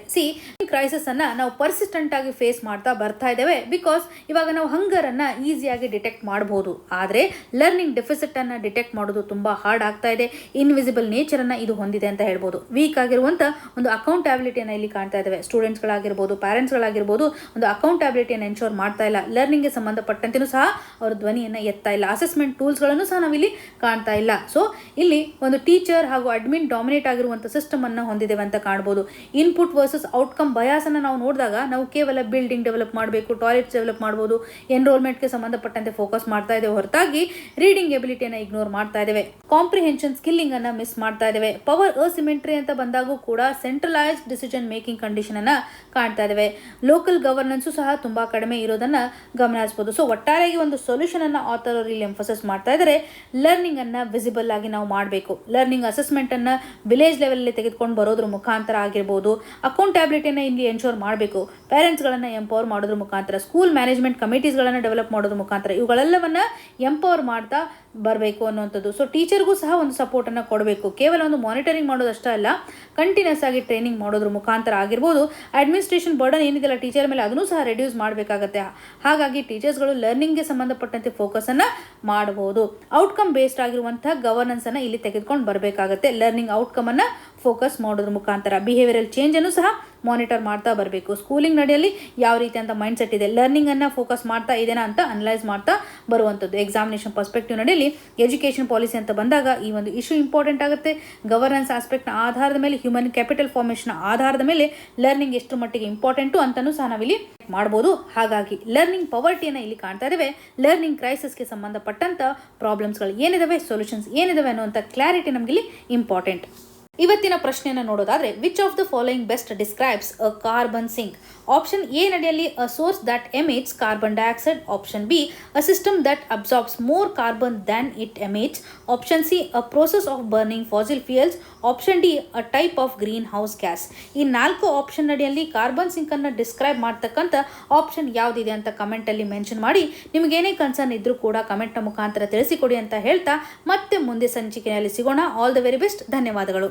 ಕ್ರೈಸಿಸನ್ನು ನಾವು ಪರ್ಸಿಸ್ಟೆಂಟ್ ಆಗಿ ಫೇಸ್ ಮಾಡ್ತಾ ಬರ್ತಾ ಇದ್ದೇವೆ. ಬಿಕಾಸ್ ಇವಾಗ ನಾವು ಹಂಗರನ್ನು ಈಸಿಯಾಗಿ ಡಿಟೆಕ್ಟ್ ಮಾಡಬಹುದು, ಆದರೆ ಲರ್ನಿಂಗ್ ಡೆಫಿಸಿಟನ್ನು ಡಿಟೆಕ್ಟ್ ಮಾಡೋದು ತುಂಬ ಹಾರ್ಡ್ ಆಗ್ತಾ ಇದೆ. ಇನ್ವಿಸಿಬಲ್ ನೇಚರನ್ನು ಇದು ಹೊಂದಿದೆ ಅಂತ ಹೇಳ್ಬೋದು. ವೀಕ್ ಆಗಿರುವಂಥ ಒಂದು ಅಕೌಂಟಬಿಲಿಟಿಯನ್ನು ಇಲ್ಲಿ ಇಲ್ಲಿ ಕಾಣ್ತಾ ಇದ್ದೇವೆ. ಸ್ಟೂಡೆಂಟ್ಸ್ಗಳಾಗಿರ್ಬೋದು, ಪ್ಯಾರೆಂಟ್ಸ್ಗಳಾಗಿರ್ಬೋದು ಒಂದು ಅಕೌಂಟಬಿಲಿಟಿಯನ್ನು ಎನ್ಶೋರ್ ಮಾಡ್ತಾ ಇಲ್ಲ. ಲರ್ನಿಂಗ್ಗೆ ಸಂಬಂಧಪಟ್ಟಂತೆಯೂ ಸಹ ಅವರು ಧ್ವನಿಯನ್ನು ಎತ್ತಾ ಇಲ್ಲ. ಅಸೆಸ್ಮೆಂಟ್ ಟೂಲ್ಸ್ಗಳನ್ನು ಸಹ ನಾವಿಲ್ಲಿ ಕಾಣ್ತಾ ಇಲ್ಲ. ಸೊ ಇಲ್ಲಿ ಒಂದು ಟೀಚರ್ ಹಾಗೂ ಅಡ್ಮಿನ್ ಡಾಮಿನೇಟ್ ಆಗಿರುವಂಥ ಸಿಸ್ಟಮ್ ಅನ್ನು ಹೊಂದಿದ್ದೇವೆ ಅಂತ ಕಾಣ್ಬೋದು. ಇನ್ಪುಟ್ ವರ್ಸಸ್ ಔಟ್ಕಮ್ ಬಯಾಸ್ ಅನ್ನು ನಾವು ನೋಡಿದಾಗ ನಾವು ಕೇವಲ ಬಿಲ್ಡಿಂಗ್ ಡೆವಲಪ್ ಮಾಡಬೇಕು, ಟಾಯ್ಲೆಟ್ಸ್ ಡೆವಲಪ್ ಮಾಡ್ಬೋದು, ಎನ್ರೋಲ್ಮೆಂಟ್ಗೆ ಸಂಬಂಧಪಟ್ಟಂತೆ ಫೋಕಸ್ ಮಾಡ್ತಾ ಇದ್ದೇವೆ ಹೊರತಾಗಿ ರೀಡಿಂಗ್ ಎಬಿಲಿಟಿಯನ್ನು ಇಗ್ನೋರ್ ಮಾಡ್ತಾ ಇದ್ದೇವೆ. ಕಾಂಪ್ರಿಹೆನ್ಷನ್ ಸ್ಕಿಲ್ಲಿಂಗ್ ಅನ್ನ ಮಿಸ್ ಮಾಡ್ತಾ ಇದ್ದೇವೆ. ಪವರ್ ಅಸಿಮೆಟ್ರಿ ಅಂತ ಬಂದಾಗೂ ಕೂಡ ಸೆಂಟ್ರಲೈಸ್ಡ್ ಡಿಸಿಷನ್ ಮೇಕಿಂಗ್ ಕಂಡೀಷನ್ ಅನ್ನ ಕಾಣ್ತಾ ಇದ್ದೇವೆ. ಲೋಕಲ್ ಗವರ್ನೆನ್ಸ್ ಸಹ ತುಂಬಾ ಕಡಿಮೆ ಇರೋದನ್ನ ಗಮನಿಸಬಹುದು. ಸೊ ಒಟ್ಟಾರೆಯಾಗಿ ಒಂದು ಸೊಲ್ಯೂಷನ್ ಅನ್ನ ಆಥರ್ ಅವರು ಇಲ್ಲಿ ಎಂಫೋಸಿಸ್ ಮಾಡ್ತಾ ಇದ್ದಾರೆ. ಲರ್ನಿಂಗ್ ಅನ್ನ ವಿಸಿಬಲ್ ಆಗಿ ನಾವು ಮಾಡಬೇಕು. ಲರ್ನಿಂಗ್ ಅಸೆಸ್ಮೆಂಟ್ ಅನ್ನ ವಿಲೇಜ್ ಲೆವೆಲ್ ಅಲ್ಲಿ ತೆಗೆದುಕೊಂಡು ಬರೋದ್ರ ಮುಖಾಂತರ ಆಗಿರ್ಬೋದು. ಅಕೌಂಟಬಿಲಿಟಿಯನ್ನು ಇಲ್ಲಿ ಎನ್ಶೋರ್ ಮಾಡಬೇಕು. ಪೇರೆಂಟ್ಸ್ ಗಳನ್ನ ಎಂಪವರ್ ಮಾಡೋದ್ರ ಮುಖಾಂತರ, ಸ್ಕೂಲ್ ಮ್ಯಾನೇಜ್ಮೆಂಟ್ ಕಮಿಟೀಸ್ ಗಳನ್ನ ಡೆವಲಪ್ ಮಾಡೋದ್ರ ಮುಖಾಂತರ ಇವುಗಳೆಲ್ಲವನ್ನ ಎಂಪವರ್ ಮಾಡ್ತಾ ಬರಬೇಕು ಅನ್ನುವಂಥದ್ದು. ಸೊ ಟೀಚರ್ಗೂ ಸಹ ಒಂದು ಸಪೋರ್ಟ್ ಅನ್ನು ಕೊಡಬೇಕು. ಕೇವಲ ಒಂದು ಮಾನಿಟರಿಂಗ್ ಮಾಡೋದಷ್ಟೇ ಅಲ್ಲ, ಕಂಟಿನ್ಯೂಸ್ ಆಗಿ ಟ್ರೈನಿಂಗ್ ಮಾಡೋದ್ರ ಮುಖಾಂತರ ಆಗಿರ್ಬೋದು. ಅಡ್ಮಿನಿಸ್ಟ್ರೇಷನ್ ಬರ್ಡನ್ ಏನಿದೆಯಲ್ಲ ಟೀಚರ್ ಮೇಲೆ ಅದನ್ನು ಸಹ ರೆಡ್ಯೂಸ್ ಮಾಡಬೇಕಾಗತ್ತೆ. ಹಾಗಾಗಿ ಟೀಚರ್ಸ್ಗಳು ಲರ್ನಿಂಗ್ಗೆ ಸಂಬಂಧಪಟ್ಟಂತೆ ಫೋಕಸ್ ಅನ್ನ ಮಾಡಬಹುದು. ಔಟ್ಕಮ್ ಬೇಸ್ಡ್ ಆಗಿರುವಂತಹ ಗವರ್ನೆನ್ಸ್ ಅನ್ನ ಇಲ್ಲಿ ತೆಗೆದುಕೊಂಡು ಬರಬೇಕಾಗತ್ತೆ. ಲರ್ನಿಂಗ್ ಔಟ್ಕಮ್ ಅನ್ನ ಫೋಕಸ್ ಮಾಡೋದ್ರ ಮುಖಾಂತರ ಬಿಹೇವಿಯರಲ್ ಚೇಂಜ್ ಅನ್ನು ಸಹ ಮಾನಿಟರ್ ಮಾಡ್ತಾ ಬರಬೇಕು. ಸ್ಕೂಲಿಂಗ್ ನಡೆಯಲ್ಲಿ ಯಾವ ರೀತಿ ಅಂತ ಮೈಂಡ್ ಸೆಟ್ ಇದೆ, ಲರ್ನಿಂಗ್ ಅನ್ನ ಫೋಕಸ್ ಮಾಡ್ತಾ ಇದೆನಾ ಅಂತ ಅನಲೈಸ್ ಮಾಡ್ತಾ ಬರುವಂಥದ್ದು. ಎಕ್ಸಾಮಿನೇಷನ್ ಪರ್ಸ್ಪೆಕ್ಟಿವ್ ನಡೆಯಲ್ಲಿ ಎಜುಕೇಷನ್ ಪಾಲಿಸಿ ಅಂತ ಬಂದಾಗ ಈ ಒಂದು ಇಶ್ಯೂ ಇಂಪಾರ್ಟೆಂಟ್ ಆಗುತ್ತೆ. ಗವರ್ನೆನ್ಸ್ ಆಸ್ಪೆಕ್ಟ್ನ ಆಧಾರದ ಮೇಲೆ, ಹ್ಯೂಮನ್ ಕ್ಯಾಪಿಟಲ್ ಫಾರ್ಮೇಷನ್ ಆಧಾರದ ಮೇಲೆ ಲರ್ನಿಂಗ್ ಎಷ್ಟು ಮಟ್ಟಿಗೆ ಇಂಪಾರ್ಟೆಂಟು ಅಂತಲೂ ಸಹ ನಾವಿಲ್ಲಿ ಮಾಡ್ಬೋದು. ಹಾಗಾಗಿ ಲರ್ನಿಂಗ್ ಪವರ್ಟಿಯನ್ನು ಇಲ್ಲಿ ಕಾಣ್ತಾ ಇದ್ದೇವೆ. ಲರ್ನಿಂಗ್ ಕ್ರೈಸಿಸ್ಗೆ ಸಂಬಂಧಪಟ್ಟಂತ ಪ್ರಾಬ್ಲಮ್ಸ್ಗಳು ಏನಿದಾವೆ, ಸೊಲ್ಯೂಷನ್ಸ್ ಏನಿದಾವೆ ಅನ್ನುವಂಥ ಕ್ಲಾರಿಟಿ ನಮಗಿಲ್ಲಿ ಇಂಪಾರ್ಟೆಂಟ್. ಇವತ್ತಿನ ಪ್ರಶ್ನೆಯನ್ನು ನೋಡೋದಾದ್ರೆ, which of the following best describes a carbon sink? Option A ನಡೆಯಲ್ಲಿ a source that emits carbon dioxide. Option B a system that absorbs more carbon than it emits. Option C a process of burning fossil fuels. Option D a type of greenhouse gas. ಈ 4 option ನಡೆಯಲ್ಲಿ carbon sink ಅನ್ನು describe ಮಾಡ್ತಕ್ಕಂಥ option ಯಾವುದಿದೆ ಅಂತ ಕಮೆಂಟಲ್ಲಿ mention ಮಾಡಿ. ನಿಮಗೇನೇ concern ಇದ್ರೂ ಕೂಡ ಕಮೆಂಟ್ನ ಮುಖಾಂತರ ತಿಳಿಸಿಕೊಡಿ ಅಂತ ಹೇಳ್ತಾ ಮತ್ತೆ ಮುಂದೆ ಸಂಚಿಕೆಯಲ್ಲಿ ಸಿಗೋಣ. All the very best. ಧನ್ಯವಾದಗಳು.